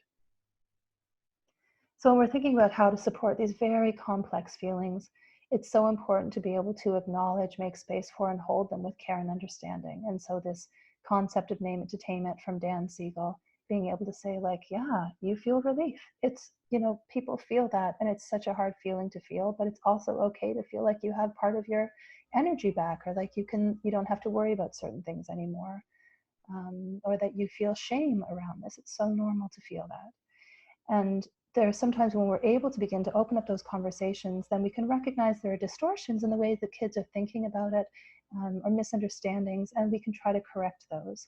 So when we're thinking about how to support these very complex feelings, it's so important to be able to acknowledge, make space for, and hold them with care and understanding. And so this concept of name it to tame it from Dan Siegel, being able to say, like, yeah, you feel relief. It's, you know, people feel that, and it's such a hard feeling to feel, but it's also okay to feel like you have part of your energy back, or like you don't have to worry about certain things anymore, or that you feel shame around this. It's so normal to feel that. And there are sometimes when we're able to begin to open up those conversations, then we can recognize there are distortions in the ways that kids are thinking about it, or misunderstandings, and we can try to correct those.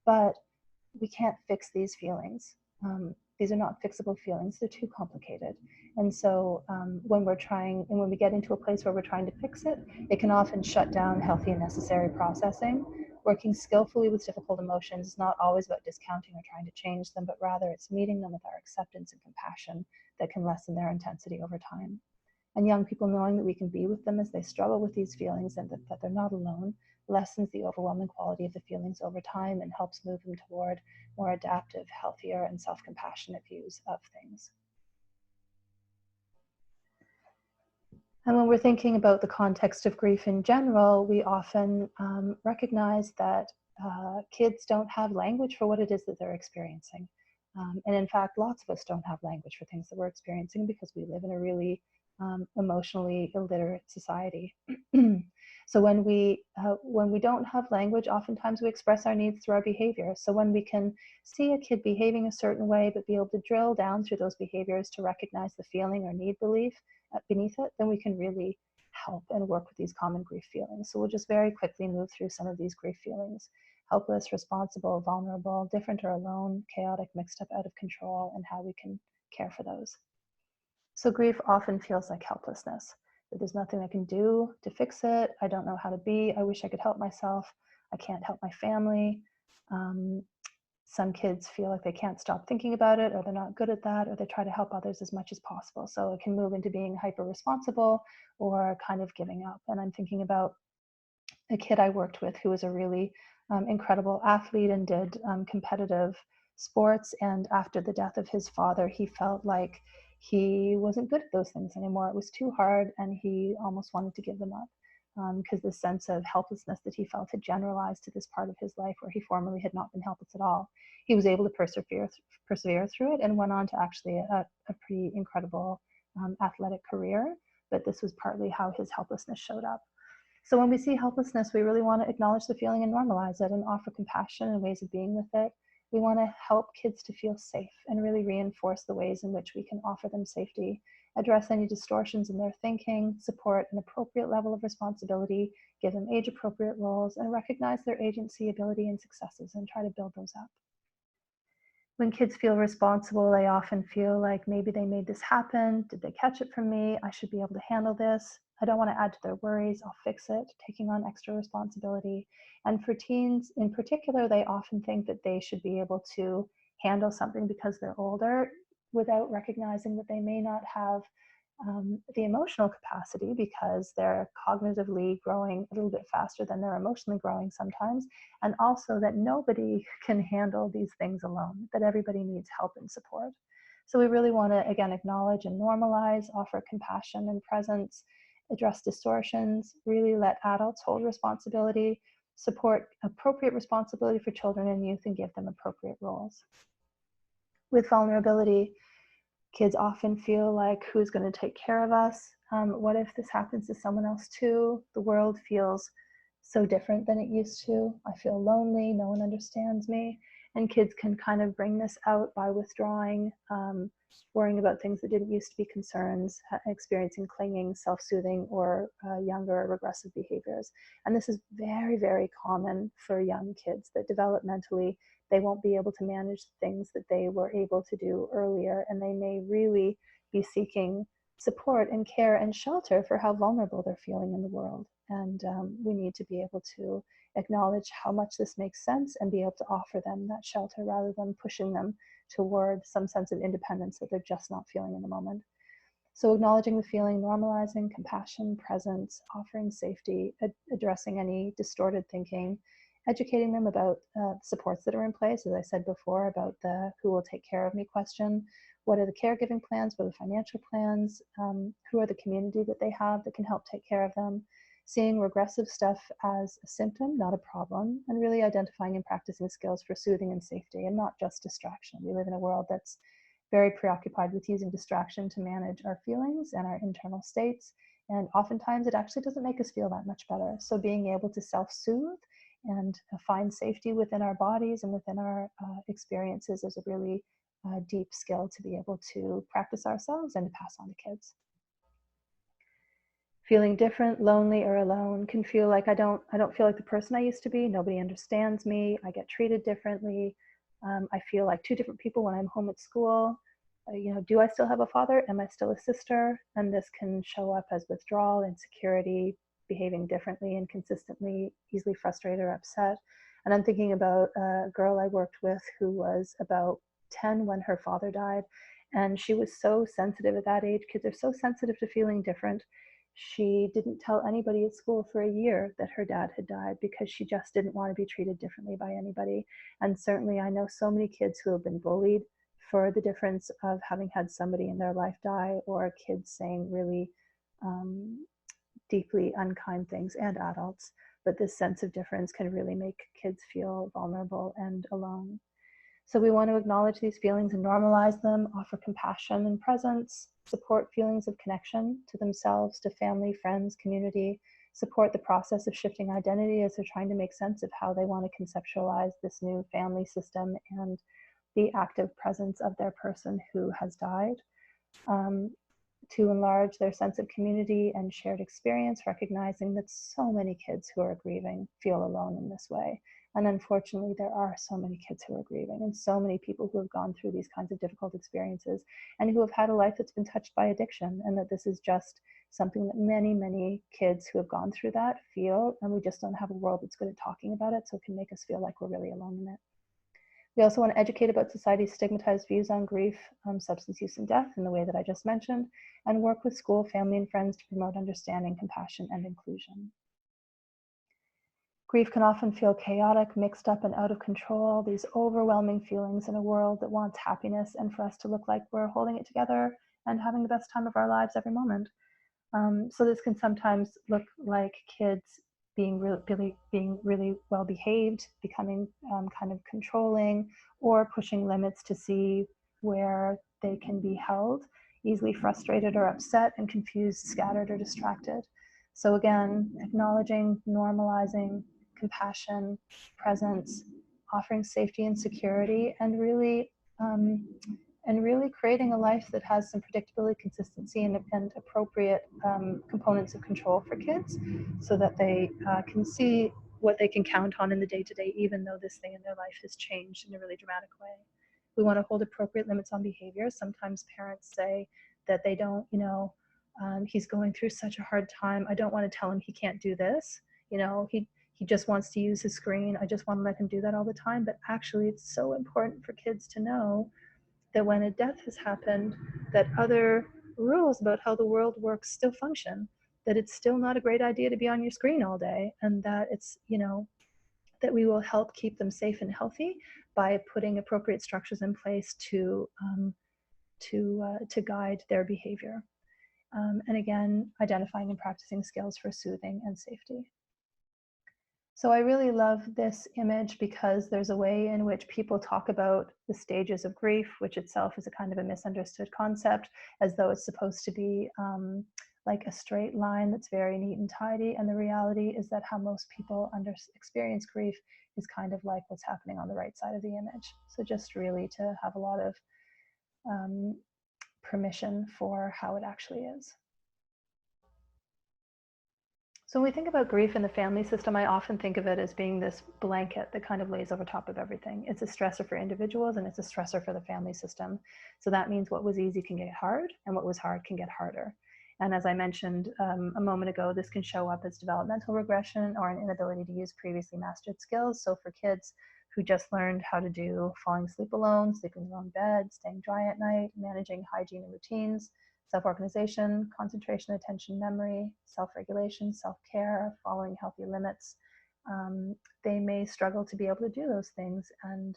But we can't fix these feelings. These are not fixable feelings. They're too complicated. And so when we get into a place where we're trying to fix it, it can often shut down healthy and necessary processing. Working skillfully with difficult emotions is not always about discounting or trying to change them, but rather it's meeting them with our acceptance and compassion that can lessen their intensity over time. And young people knowing that we can be with them as they struggle with these feelings and that they're not alone lessens the overwhelming quality of the feelings over time and helps move them toward more adaptive, healthier, and self-compassionate views of things. And when we're thinking about the context of grief in general, we often recognize that kids don't have language for what it is that they're experiencing. And in fact, lots of us don't have language for things that we're experiencing because we live in a really emotionally illiterate society. So when we don't have language, oftentimes we express our needs through our behavior. So when we can see a kid behaving a certain way, but be able to drill down through those behaviors to recognize the feeling or need belief beneath it, then we can really help and work with these common grief feelings. So we'll just very quickly move through some of these grief feelings. helpless, responsible, vulnerable, different or alone, chaotic, mixed up, out of control, and how we can care for those. So grief often feels like helplessness, that there's nothing I can do to fix it. I don't know how to be. I wish I could help myself. I can't help my family. Um, some kids feel like they can't stop thinking about it, or they're not good at that, or they try to help others as much as possible. So it can move into being hyper responsible or kind of giving up. And I'm thinking about a kid I worked with who was a really incredible athlete and did competitive sports. And after the death of his father, he felt like he wasn't good at those things anymore. It was too hard, and he almost wanted to give them up because the sense of helplessness that he felt had generalized to this part of his life where he formerly had not been helpless at all. He was able to persevere through it and went on to actually a pretty incredible athletic career. But this was partly how his helplessness showed up. So when we see helplessness, we really want to acknowledge the feeling and normalize it and offer compassion and ways of being with it. We want to help kids to feel safe and really reinforce the ways in which we can offer them safety, address any distortions in their thinking, support an appropriate level of responsibility, give them age-appropriate roles, and recognize their agency, ability, and successes, and try to build those up. When kids feel responsible, they often feel like maybe they made this happen. Did they catch it from me? I should be able to handle this. I don't want to add to their worries. I'll fix it, taking on extra responsibility. And for teens in particular, they often think that they should be able to handle something because they're older without recognizing that they may not have the emotional capacity because they're cognitively growing a little bit faster than they're emotionally growing sometimes, and also that nobody can handle these things alone, that everybody needs help and support. So we really want to, again, acknowledge and normalize, offer compassion and presence, address distortions, really let adults hold responsibility, support appropriate responsibility for children and youth, and give them appropriate roles. With vulnerability, kids often feel like, who's going to take care of us? What if this happens to someone else too? The world feels so different than it used to. I feel lonely, no one understands me. And kids can kind of bring this out by withdrawing, worrying about things that didn't used to be concerns, experiencing clinging, self-soothing, or younger regressive behaviors. And this is very, very common for young kids, that developmentally they won't be able to manage things that they were able to do earlier, and they may really be seeking support and care and shelter for how vulnerable they're feeling in the world. And we need to be able to acknowledge how much this makes sense and be able to offer them that shelter rather than pushing them toward some sense of independence that they're just not feeling in the moment. So acknowledging the feeling, normalizing compassion, presence, offering safety, addressing any distorted thinking, educating them about supports that are in place, as I said before, about the who will take care of me question. What are the caregiving plans? What are the financial plans? Who are the community that they have that can help take care of them? Seeing regressive stuff as a symptom, not a problem, and really identifying and practicing skills for soothing and safety, and not just distraction. We live in a world that's very preoccupied with using distraction to manage our feelings and our internal states. And oftentimes it actually doesn't make us feel that much better. So being able to self-soothe and find safety within our bodies and within our experiences is a really deep skill to be able to practice ourselves and to pass on to kids. Feeling different, lonely, or alone can feel like I don't feel like the person I used to be. Nobody understands me. I get treated differently. I feel like two different people when I'm home at school. Do I still have a father? Am I still a sister? And this can show up as withdrawal, insecurity, behaving differently, inconsistently, easily frustrated or upset. And I'm thinking about a girl I worked with who was about 10 when her father died. And she was so sensitive at that age. Kids are so sensitive to feeling different. She didn't tell anybody at school for a year that her dad had died because she just didn't want to be treated differently by anybody. And certainly I know so many kids who have been bullied for the difference of having had somebody in their life die, or kids saying really deeply unkind things, and adults. But this sense of difference can really make kids feel vulnerable and alone. So we want to acknowledge these feelings and normalize them, offer compassion and presence, support feelings of connection to themselves, to family, friends, community, support the process of shifting identity as they're trying to make sense of how they want to conceptualize this new family system and the active presence of their person who has died. To enlarge their sense of community and shared experience, recognizing that so many kids who are grieving feel alone in this way. And unfortunately, there are so many kids who are grieving and so many people who have gone through these kinds of difficult experiences and who have had a life that's been touched by addiction, and that this is just something that many, many kids who have gone through that feel, and we just don't have a world that's good at talking about it, so it can make us feel like we're really alone in it. We also want to educate about society's stigmatized views on grief, substance use, and death in the way that I just mentioned, and work with school, family, and friends to promote understanding, compassion, and inclusion. Grief can often feel chaotic, mixed up, and out of control, these overwhelming feelings in a world that wants happiness and for us to look like we're holding it together and having the best time of our lives every moment. So this can sometimes look like kids being really well behaved, becoming kind of controlling, or pushing limits to see where they can be held, easily frustrated or upset, and confused, scattered, or distracted. So again, acknowledging, normalizing compassion, presence, offering safety and security, um, and really creating a life that has some predictability, consistency, and appropriate components of control for kids, so that they can see what they can count on in the day-to-day, even though this thing in their life has changed in a really dramatic way. We want to hold appropriate limits on behavior. Sometimes parents say that they don't, he's going through such a hard time, I don't want to tell him he can't do this. He just wants to use his screen, I just want to let him do that all the time. But actually, it's so important for kids to know that when a death has happened, that other rules about how the world works still function, that it's still not a great idea to be on your screen all day, and that it's, that we will help keep them safe and healthy by putting appropriate structures in place to guide their behavior. And again, identifying and practicing skills for soothing and safety. So I really love this image because there's a way in which people talk about the stages of grief, which itself is a kind of a misunderstood concept, as though it's supposed to be like a straight line that's very neat and tidy. And the reality is that how most people experience grief is kind of like what's happening on the right side of the image. So just really to have a lot of permission for how it actually is. So when we think about grief in the family system, I often think of it as being this blanket that kind of lays over top of everything. It's a stressor for individuals and it's a stressor for the family system. So that means what was easy can get hard, and what was hard can get harder. And as I mentioned a moment ago, this can show up as developmental regression or an inability to use previously mastered skills. So for kids who just learned how to do falling asleep alone, sleeping in their own bed, staying dry at night, managing hygiene and routines, self-organization, concentration, attention, memory, self-regulation, self-care, following healthy limits. They may struggle to be able to do those things and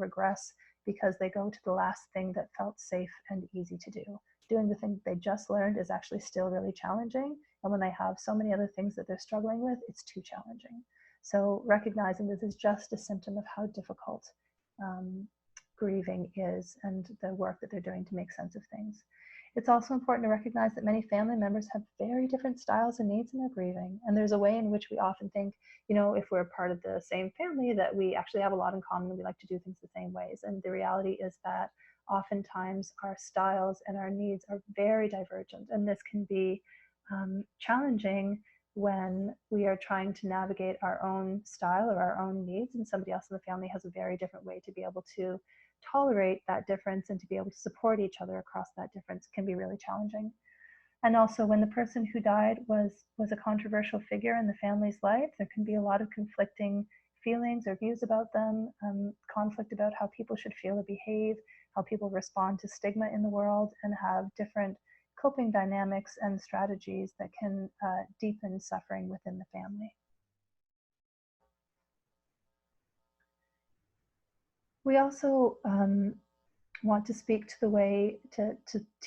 regress because they go to the last thing that felt safe and easy to do. Doing the thing they just learned is actually still really challenging. And when they have so many other things that they're struggling with, it's too challenging. So recognizing this is just a symptom of how difficult grieving is and the work that they're doing to make sense of things. It's also important to recognize that many family members have very different styles and needs in their grieving. And there's a way in which we often think, if we're part of the same family, that we actually have a lot in common and we like to do things the same ways. And the reality is that oftentimes our styles and our needs are very divergent. And this can be challenging when we are trying to navigate our own style or our own needs, and somebody else in the family has a very different way to be able to tolerate that difference and to be able to support each other across that difference can be really challenging. And also, when the person who died was a controversial figure in the family's life, there can be a lot of conflicting feelings or views about them, conflict about how people should feel or behave, how people respond to stigma in the world, and have different coping dynamics and strategies that can deepen suffering within the family. We also want to speak to the way to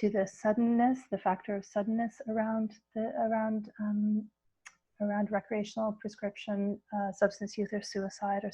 the suddenness, the factor of suddenness around recreational prescription substance use or suicide or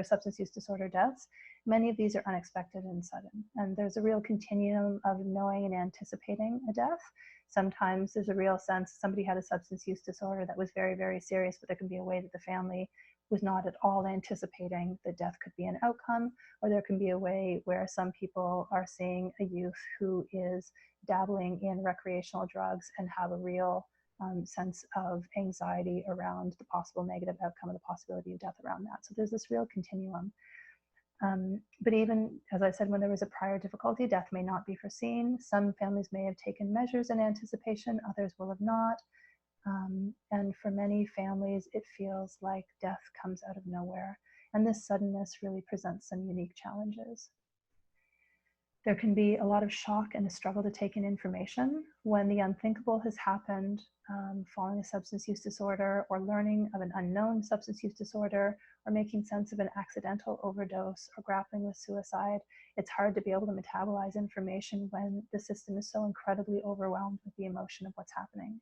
substance use disorder deaths. Many of these are unexpected and sudden, and there's a real continuum of knowing and anticipating a death. Sometimes there's a real sense somebody had a substance use disorder that was very, very serious, but there can be a way that the family was not at all anticipating that death could be an outcome, or there can be a way where some people are seeing a youth who is dabbling in recreational drugs and have a real sense of anxiety around the possible negative outcome of the possibility of death around that. So there's this real continuum. But even, as I said, when there was a prior difficulty, death may not be foreseen. Some families may have taken measures in anticipation, others will have not. And for many families, it feels like death comes out of nowhere. And this suddenness really presents some unique challenges. There can be a lot of shock and a struggle to take in information when the unthinkable has happened, following a substance use disorder, or learning of an unknown substance use disorder, or making sense of an accidental overdose, or grappling with suicide. It's hard to be able to metabolize information when the system is so incredibly overwhelmed with the emotion of what's happening.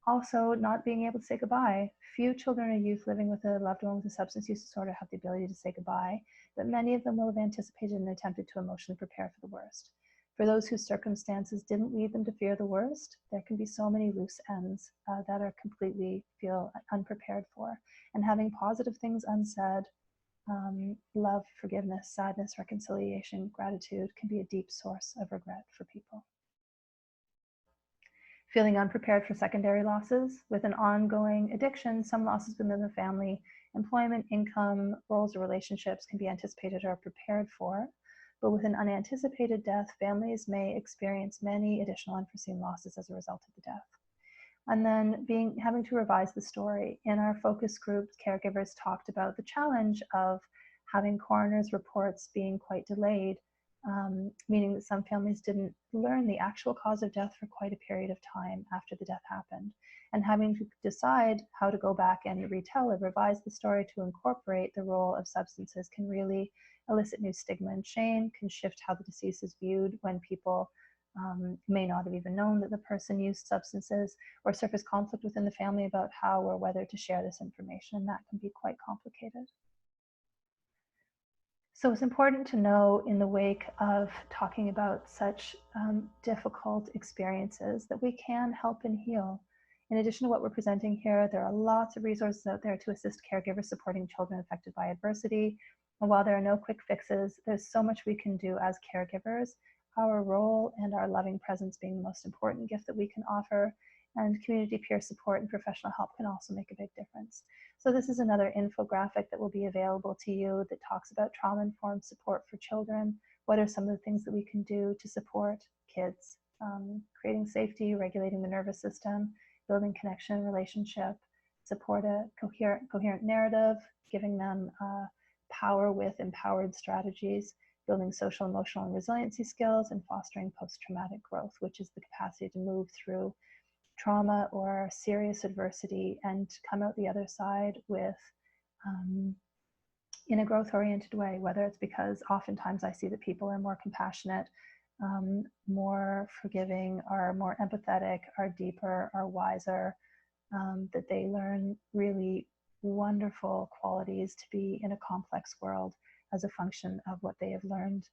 Also, not being able to say goodbye. Few children or youth living with a loved one with a substance use disorder have the ability to say goodbye, but many of them will have anticipated and attempted to emotionally prepare for the worst. For those whose circumstances didn't lead them to fear the worst, there can be so many loose ends that are completely feel unprepared for. And having positive things unsaid, love, forgiveness, sadness, reconciliation, gratitude can be a deep source of regret for people. Feeling unprepared for secondary losses. With an ongoing addiction, some losses within the family, employment, income, roles, or relationships can be anticipated or prepared for. But with an unanticipated death, families may experience many additional unforeseen losses as a result of the death. And then having to revise the story. In our focus groups, caregivers talked about the challenge of having coroner's reports being quite delayed, meaning that some families didn't learn the actual cause of death for quite a period of time after the death happened. And having to decide how to go back and retell or revise the story to incorporate the role of substances can really elicit new stigma and shame, can shift how the deceased is viewed when people may not have even known that the person used substances, or surface conflict within the family about how or whether to share this information. And that can be quite complicated. So it's important to know, in the wake of talking about such difficult experiences, that we can help and heal. In addition to what we're presenting here, there are lots of resources out there to assist caregivers supporting children affected by adversity. And while there are no quick fixes, there's so much we can do as caregivers, our role and our loving presence being the most important gift that we can offer. And community peer support and professional help can also make a big difference. So this is another infographic that will be available to you that talks about trauma-informed support for children. What are some of the things that we can do to support kids? Creating safety, regulating the nervous system, building connection, relationship, support a coherent narrative, giving them power with empowered strategies, building social, emotional, and resiliency skills, and fostering post-traumatic growth, which is the capacity to move through trauma or serious adversity and come out the other side with in a growth-oriented way, whether it's because oftentimes I see that people are more compassionate, more forgiving, are more empathetic, are deeper, are wiser, that they learn really wonderful qualities to be in a complex world as a function of what they have learned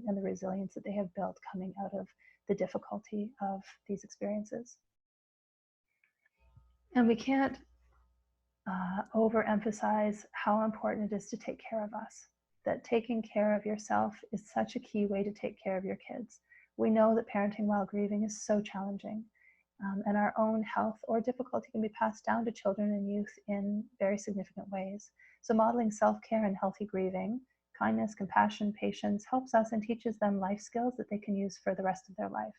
and the resilience that they have built coming out of the difficulty of these experiences. And we can't overemphasize how important it is to take care of us, that taking care of yourself is such a key way to take care of your kids. We know that parenting while grieving is so challenging, and our own health or difficulty can be passed down to children and youth in very significant ways. So modeling self-care and healthy grieving, kindness, compassion, patience, helps us and teaches them life skills that they can use for the rest of their life.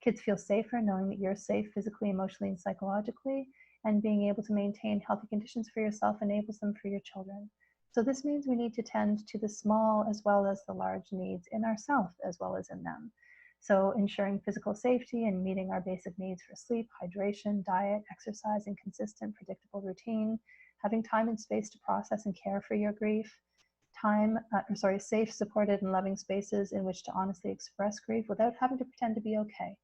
Kids feel safer knowing that you're safe physically, emotionally, and psychologically, and being able to maintain healthy conditions for yourself enables them for your children. So this means we need to tend to the small as well as the large needs in ourselves as well as in them. So ensuring physical safety and meeting our basic needs for sleep, hydration, diet, exercise, and consistent, predictable routine, having time and space to process and care for your grief, safe, supported, and loving spaces in which to honestly express grief without having to pretend to be okay.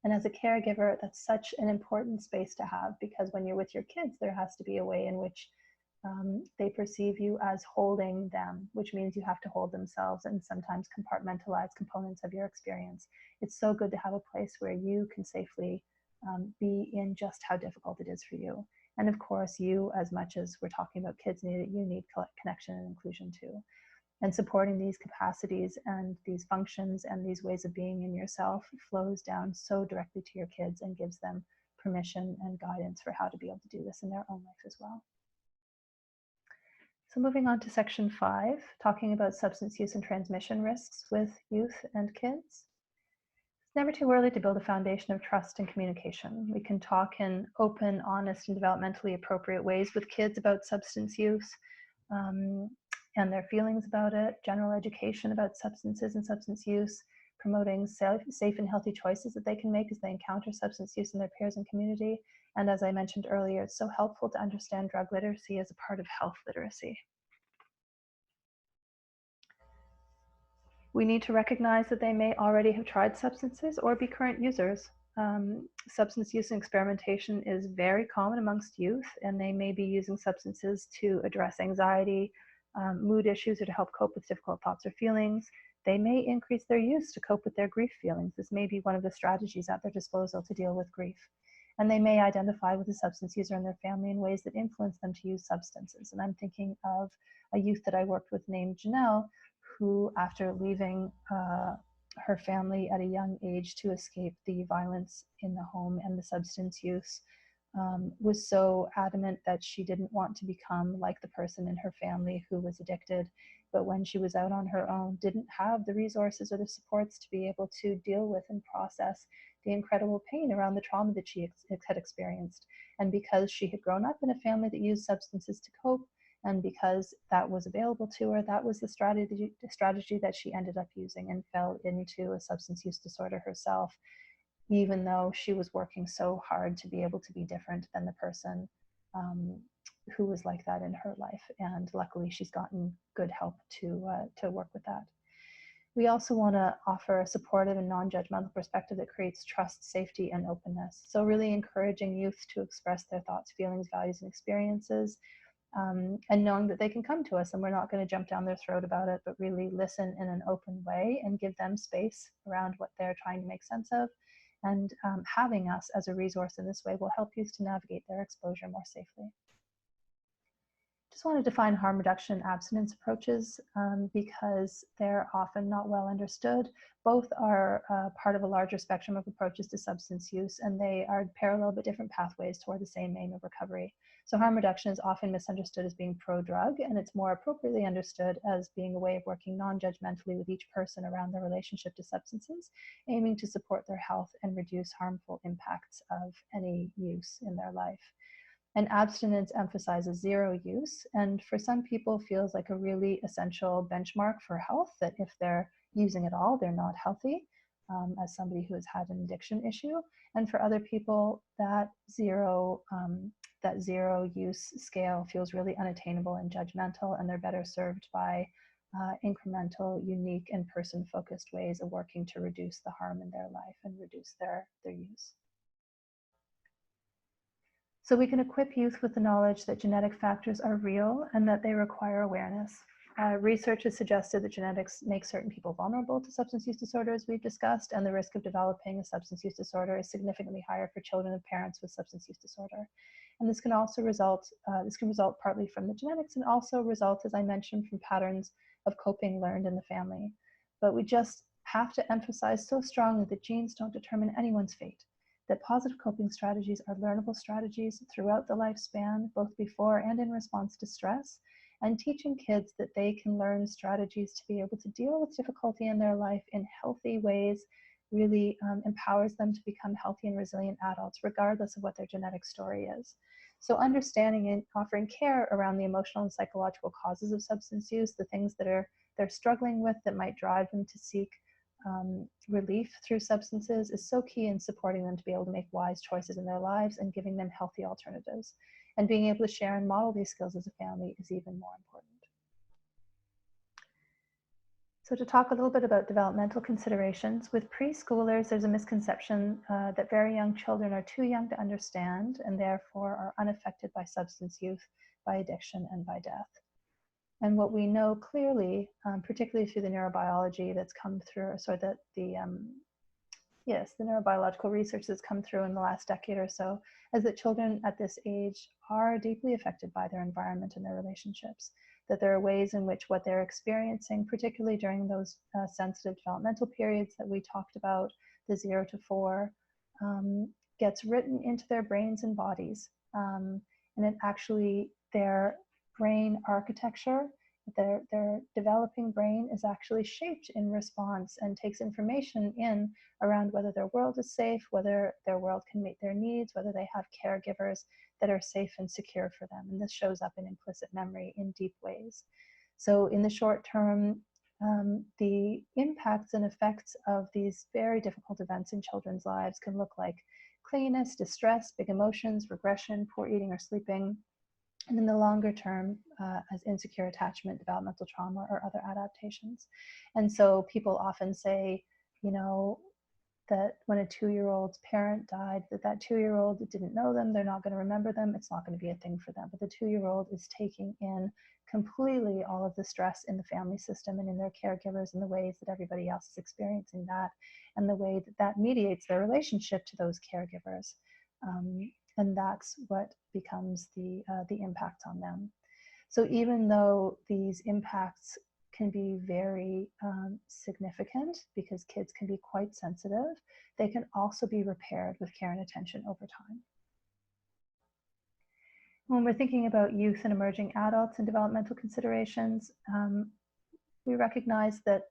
And as a caregiver, that's such an important space to have, because when you're with your kids, there has to be a way in which they perceive you as holding them, which means you have to hold themselves and sometimes compartmentalize components of your experience. It's so good to have a place where you can safely be in just how difficult it is for you. And of course, you, as much as we're talking about kids, you need connection and inclusion too. And supporting these capacities and these functions and these ways of being in yourself flows down so directly to your kids and gives them permission and guidance for how to be able to do this in their own life as well. So moving on to section 5, talking about substance use and transmission risks with youth and kids. It's never too early to build a foundation of trust and communication. We can talk in open, honest, and developmentally appropriate ways with kids about substance use and their feelings about it, general education about substances and substance use, promoting safe and healthy choices that they can make as they encounter substance use in their peers and community. And as I mentioned earlier, it's so helpful to understand drug literacy as a part of health literacy. We need to recognize that they may already have tried substances or be current users. Substance use and experimentation is very common amongst youth, and they may be using substances to address anxiety, mood issues, or to help cope with difficult thoughts or feelings. They may increase their use to cope with their grief feelings. This may be one of the strategies at their disposal to deal with grief. And they may identify with a substance user and their family in ways that influence them to use substances. And I'm thinking of a youth that I worked with named Janelle, who, after leaving her family at a young age to escape the violence in the home and the substance use, was so adamant that she didn't want to become like the person in her family who was addicted, but when she was out on her own, didn't have the resources or the supports to be able to deal with and process the incredible pain around the trauma that she had experienced. And because she had grown up in a family that used substances to cope, and because that was available to her, that was the strategy that she ended up using, and fell into a substance use disorder herself, even though she was working so hard to be able to be different than the person who was like that in her life. And luckily, she's gotten good help to work with that. We also want to offer a supportive and non-judgmental perspective that creates trust, safety, and openness. So really encouraging youth to express their thoughts, feelings, values, and experiences, and knowing that they can come to us and we're not going to jump down their throat about it, but really listen in an open way and give them space around what they're trying to make sense of. And having us as a resource in this way will help youth to navigate their exposure more safely. Just want to define harm reduction and abstinence approaches because they're often not well understood. Both are part of a larger spectrum of approaches to substance use, and they are parallel but different pathways toward the same aim of recovery. So harm reduction is often misunderstood as being pro-drug, and it's more appropriately understood as being a way of working non-judgmentally with each person around their relationship to substances, aiming to support their health and reduce harmful impacts of any use in their life. And abstinence emphasizes zero use, and for some people feels like a really essential benchmark for health, that if they're using it all, they're not healthy, as somebody who has had an addiction issue. And for other people, that zero use scale feels really unattainable and judgmental, and they're better served by incremental, unique, and person-focused ways of working to reduce the harm in their life and reduce their use. So we can equip youth with the knowledge that genetic factors are real and that they require awareness. Research has suggested that genetics make certain people vulnerable to substance use disorder, as we've discussed, and the risk of developing a substance use disorder is significantly higher for children of parents with substance use disorder. And this can also result partly from the genetics, and also result, as I mentioned, from patterns of coping learned in the family. But we just have to emphasize so strongly that genes don't determine anyone's fate, that positive coping strategies are learnable strategies throughout the lifespan, both before and in response to stress, and teaching kids that they can learn strategies to be able to deal with difficulty in their life in healthy ways really empowers them to become healthy and resilient adults, regardless of what their genetic story is. So understanding and offering care around the emotional and psychological causes of substance use, the things that they're struggling with that might drive them to seek relief through substances, is so key in supporting them to be able to make wise choices in their lives and giving them healthy alternatives. And being able to share and model these skills as a family is even more important. So to talk a little bit about developmental considerations, with preschoolers, there's a misconception that very young children are too young to understand and therefore are unaffected by substance use, by addiction, and by death. And what we know clearly, particularly through the neurobiology that's come through, the neurobiological research that's come through in the last decade or so, is that children at this age are deeply affected by their environment and their relationships. That there are ways in which what they're experiencing, particularly during those sensitive developmental periods that we talked about, the 0 to 4, gets written into their brains and bodies. And it actually, their brain architecture, their developing brain is actually shaped in response and takes information in around whether their world is safe, whether their world can meet their needs, whether they have caregivers that are safe and secure for them. And this shows up in implicit memory in deep ways. So in the short term, the impacts and effects of these very difficult events in children's lives can look like clinginess, distress, big emotions, regression, poor eating or sleeping, and in the longer term, as insecure attachment, developmental trauma, or other adaptations. And so people often say, you know, that when a 2-year-old's parent died, that 2-year-old didn't know them, they're not going to remember them, it's not going to be a thing for them. But the 2-year-old is taking in completely all of the stress in the family system and in their caregivers and the ways that everybody else is experiencing that, and the way that that mediates their relationship to those caregivers. And that's what becomes the impact on them. So even though these impacts can be very significant, because kids can be quite sensitive, they can also be repaired with care and attention over time. When we're thinking about youth and emerging adults and developmental considerations, we recognize that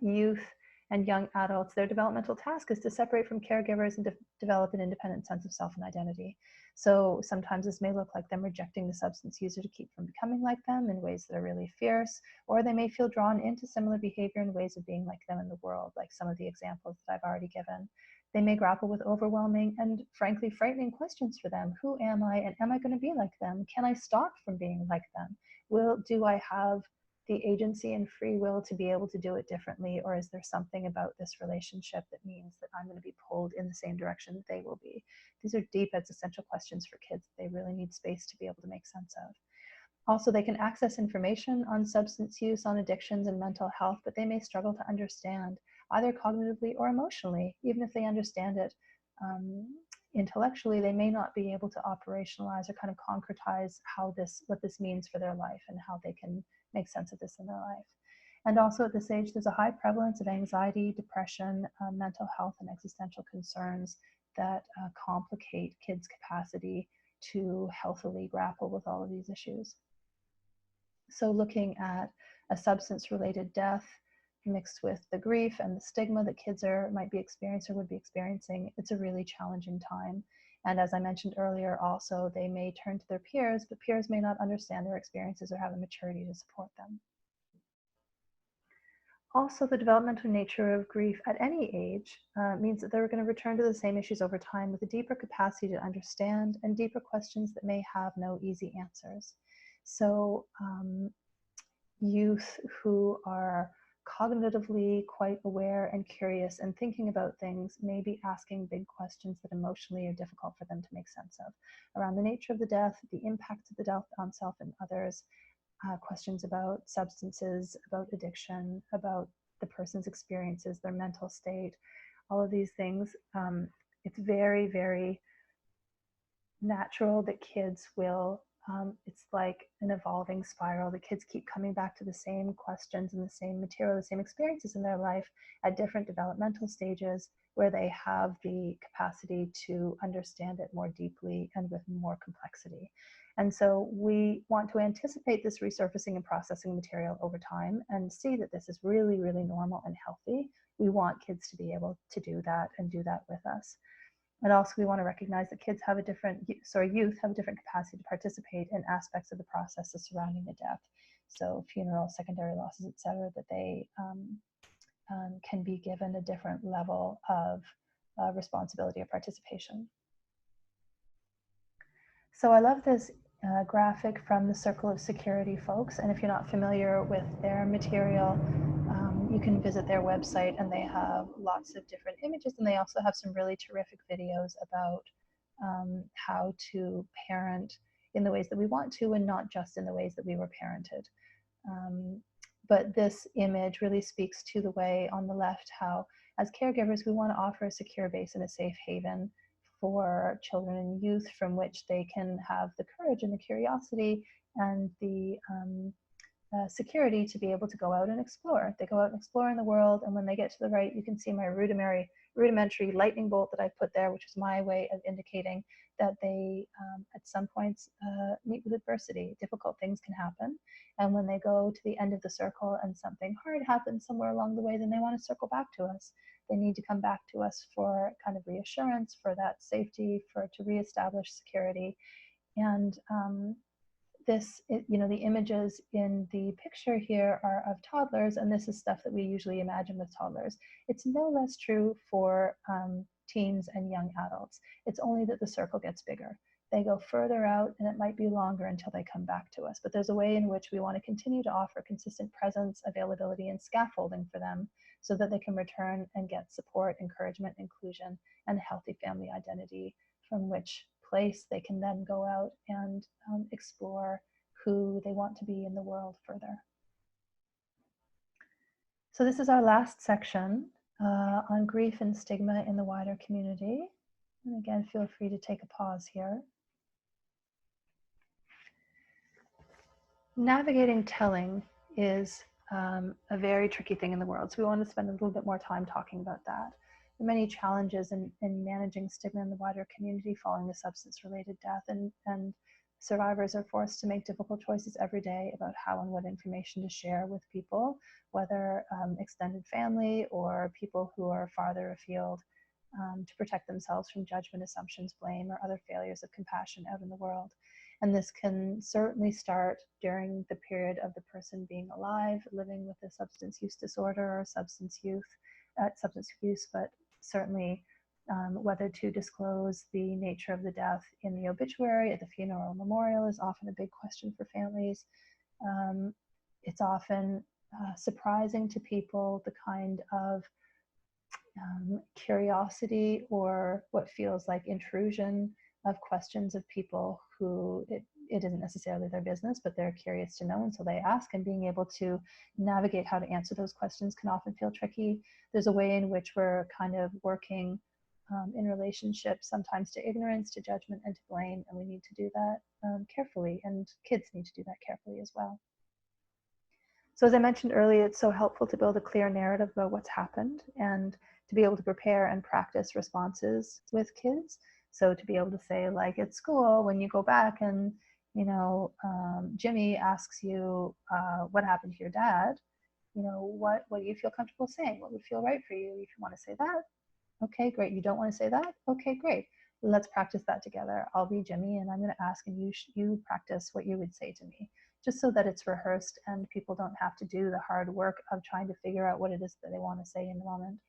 youth and young adults, their developmental task is to separate from caregivers and develop an independent sense of self and identity. So sometimes this may look like them rejecting the substance user to keep from becoming like them in ways that are really fierce, or they may feel drawn into similar behavior in ways of being like them in the world, like some of the examples that I've already given. They may grapple with overwhelming and frankly frightening questions for them. Who am I, and am I going to be like them? Can I stop from being like them? Do I have the agency and free will to be able to do it differently, or is there something about this relationship that means that I'm going to be pulled in the same direction that they will be? These are deep existential questions for kids that they really need space to be able to make sense of. Also, they can access information on substance use, on addictions and mental health, but they may struggle to understand, either cognitively or emotionally. Even if they understand it intellectually, they may not be able to operationalize or kind of concretize what this means for their life and how they can make sense of this in their life. And also at this age, there's a high prevalence of anxiety, depression, mental health, and existential concerns that complicate kids' capacity to healthily grapple with all of these issues. So looking at a substance-related death mixed with the grief and the stigma that kids might be experiencing or would be experiencing, it's a really challenging time. And as I mentioned earlier, also, they may turn to their peers, but peers may not understand their experiences or have the maturity to support them. Also, the developmental nature of grief at any age means that they're going to return to the same issues over time with a deeper capacity to understand and deeper questions that may have no easy answers. So youth who are cognitively quite aware and curious and thinking about things may be asking big questions that emotionally are difficult for them to make sense of, around the nature of the death, the impact of the death on self and others, questions about substances, about addiction, about the person's experiences, their mental state, all of these things. It's very, very natural that kids will, it's like an evolving spiral. The kids keep coming back to the same questions and the same material, the same experiences in their life at different developmental stages, where they have the capacity to understand it more deeply and with more complexity. And so we want to anticipate this resurfacing and processing material over time and see that this is really, really normal and healthy. We want kids to be able to do that and do that with us. And also we want to recognize that youth have a different capacity to participate in aspects of the processes surrounding the death. So funeral, secondary losses, et cetera, that they can be given a different level of responsibility or participation. So I love this graphic from the Circle of Security folks, and if you're not familiar with their material, you can visit their website, and they have lots of different images, and they also have some really terrific videos about how to parent in the ways that we want to, and not just in the ways that we were parented. But this image really speaks to the way on the left, how as caregivers we want to offer a secure base and a safe haven for children and youth from which they can have the courage and the curiosity and the security to be able to go out and explore. They go out and explore in the world, and when they get to the right, you can see my rudimentary lightning bolt that I put there, which is my way of indicating that they, at some points, meet with adversity. Difficult things can happen. And when they go to the end of the circle and something hard happens somewhere along the way, then they want to circle back to us. They need to come back to us for kind of reassurance, for that safety, to reestablish security. And the images in the picture here are of toddlers, and this is stuff that we usually imagine with toddlers. It's no less true for teens and young adults. It's only that the circle gets bigger. They go further out, and it might be longer until they come back to us. But there's a way in which we want to continue to offer consistent presence, availability, and scaffolding for them so that they can return and get support, encouragement, inclusion, and a healthy family identity, from which place they can then go out and explore who they want to be in the world further. So this is our last section on grief and stigma in the wider community. And again, feel free to take a pause here. Navigating telling is a very tricky thing in the world. So we want to spend a little bit more time talking about that. There are many challenges in managing stigma in the wider community following a substance-related death, and survivors are forced to make difficult choices every day about how and what information to share with people, whether extended family or people who are farther afield, to protect themselves from judgment, assumptions, blame, or other failures of compassion out in the world. And this can certainly start during the period of the person being alive, living with a substance use disorder or substance use, but certainly whether to disclose the nature of the death in the obituary, at the funeral or memorial is often a big question for families. It's often surprising to people the kind of curiosity or what feels like intrusion of questions of people who it isn't necessarily their business, but they're curious to know, and so they ask, and being able to navigate how to answer those questions can often feel tricky. There's a way in which we're kind of working in relationships, sometimes to ignorance, to judgment, and to blame, and we need to do that carefully, and kids need to do that carefully as well. So as I mentioned earlier, it's so helpful to build a clear narrative about what's happened and to be able to prepare and practice responses with kids. So to be able to say, like at school, when you go back and, Jimmy asks you what happened to your dad, what do you feel comfortable saying? What would feel right for you? If you want to say that, okay, great. You don't want to say that? Okay, great. Let's practice that together. I'll be Jimmy, and I'm going to ask, and you practice what you would say to me, just so that it's rehearsed and people don't have to do the hard work of trying to figure out what it is that they want to say in the moment.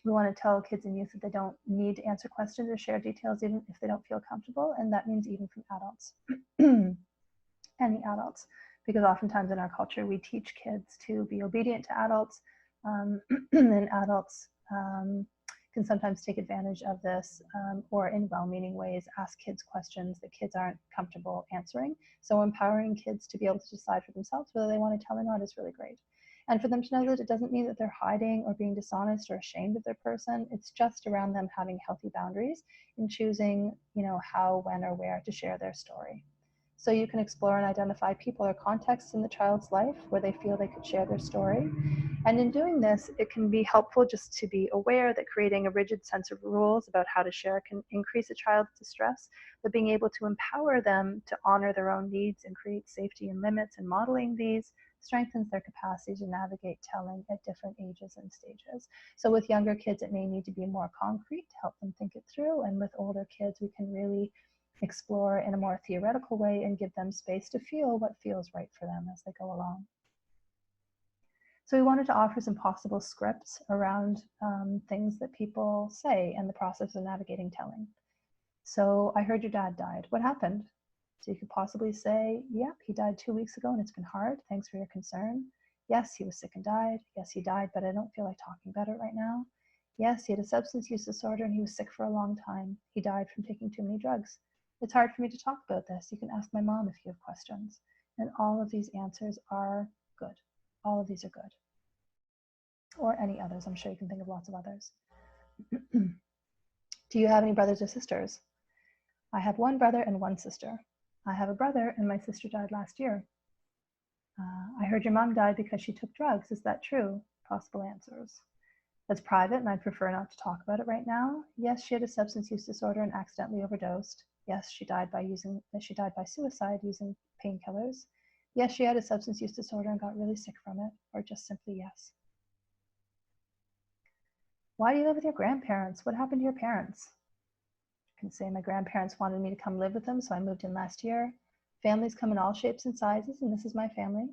We want to tell kids and youth that they don't need to answer questions or share details even if they don't feel comfortable, and that means even from adults, any adults, because oftentimes in our culture we teach kids to be obedient to adults, and adults can sometimes take advantage of this, or in well-meaning ways ask kids questions that kids aren't comfortable answering. So empowering kids to be able to decide for themselves whether they want to tell or not is really great. And for them to know that it doesn't mean that they're hiding or being dishonest or ashamed of their person. It's just around them having healthy boundaries in choosing, how, when, or where to share their story. So you can explore and identify people or contexts in the child's life where they feel they could share their story. And in doing this, it can be helpful just to be aware that creating a rigid sense of rules about how to share can increase a child's distress, but being able to empower them to honor their own needs and create safety and limits, and modeling these strengthens their capacity to navigate telling at different ages and stages. So with younger kids, it may need to be more concrete to help them think it through. And with older kids, we can really explore in a more theoretical way and give them space to feel what feels right for them as they go along. So we wanted to offer some possible scripts around things that people say in the process of navigating telling. So I heard your dad died. What happened? So you could possibly say, yep, he died 2 weeks ago and it's been hard. Thanks for your concern. Yes, he was sick and died. Yes, he died, but I don't feel like talking about it right now. Yes, he had a substance use disorder and he was sick for a long time. He died from taking too many drugs. It's hard for me to talk about this. You can ask my mom if you have questions. And all of these answers are good. All of these are good. Or any others. I'm sure you can think of lots of others. Do you have any brothers or sisters? I have one brother and one sister. I have a brother and my sister died last year. I heard your mom died because she took drugs. Is that true? Possible answers. That's private and I'd prefer not to talk about it right now. Yes, she had a substance use disorder and accidentally overdosed. Yes, she died by suicide using painkillers. Yes, she had a substance use disorder and got really sick from it, or just simply yes. Why do you live with your grandparents? What happened to your parents? I can say my grandparents wanted me to come live with them, so I moved in last year. Families come in all shapes and sizes, and this is my family.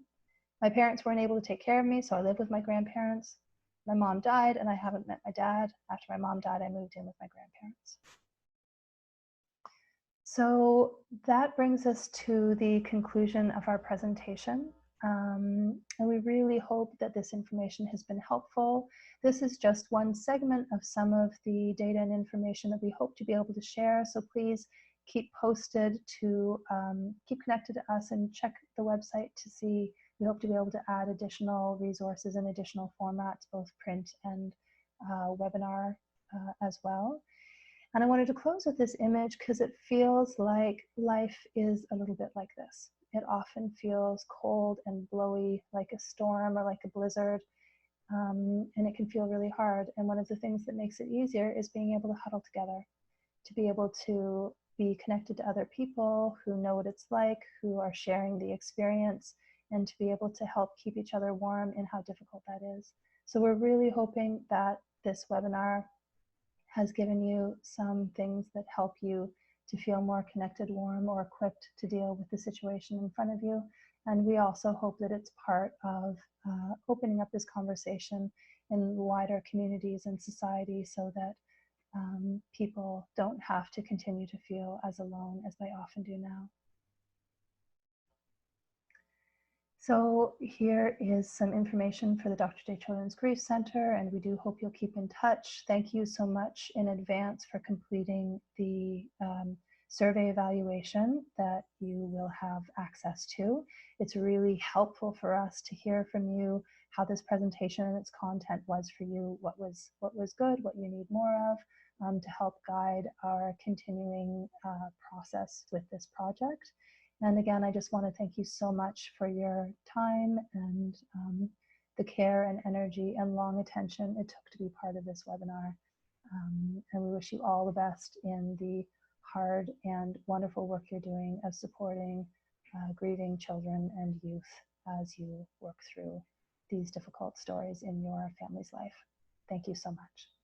My parents weren't able to take care of me, so I live with my grandparents. My mom died, and I haven't met my dad. After my mom died, I moved in with my grandparents. So that brings us to the conclusion of our presentation. And we really hope that this information has been helpful. This is just one segment of some of the data and information that we hope to be able to share. So please keep posted to keep connected to us and check the website to see. We hope to be able to add additional resources and additional formats, both print and webinar as well. And I wanted to close with this image because it feels like life is a little bit like this. It often feels cold and blowy, like a storm or like a blizzard, and it can feel really hard. And one of the things that makes it easier is being able to huddle together, to be able to be connected to other people who know what it's like, who are sharing the experience, and to be able to help keep each other warm in how difficult that is. So we're really hoping that this webinar has given you some things that help you to feel more connected, warm, or equipped to deal with the situation in front of you. And we also hope that it's part of opening up this conversation in wider communities and society so that people don't have to continue to feel as alone as they often do now. So here is some information for the Dr. Day Children's Grief Center, and we do hope you'll keep in touch. Thank you so much in advance for completing the survey evaluation that you will have access to. It's really helpful for us to hear from you how this presentation and its content was for you, what was good, what you need more of, to help guide our continuing process with this project. And again, I just want to thank you so much for your time and the care and energy and long attention it took to be part of this webinar. And we wish you all the best in the hard and wonderful work you're doing of supporting grieving children and youth as you work through these difficult stories in your family's life. Thank you so much.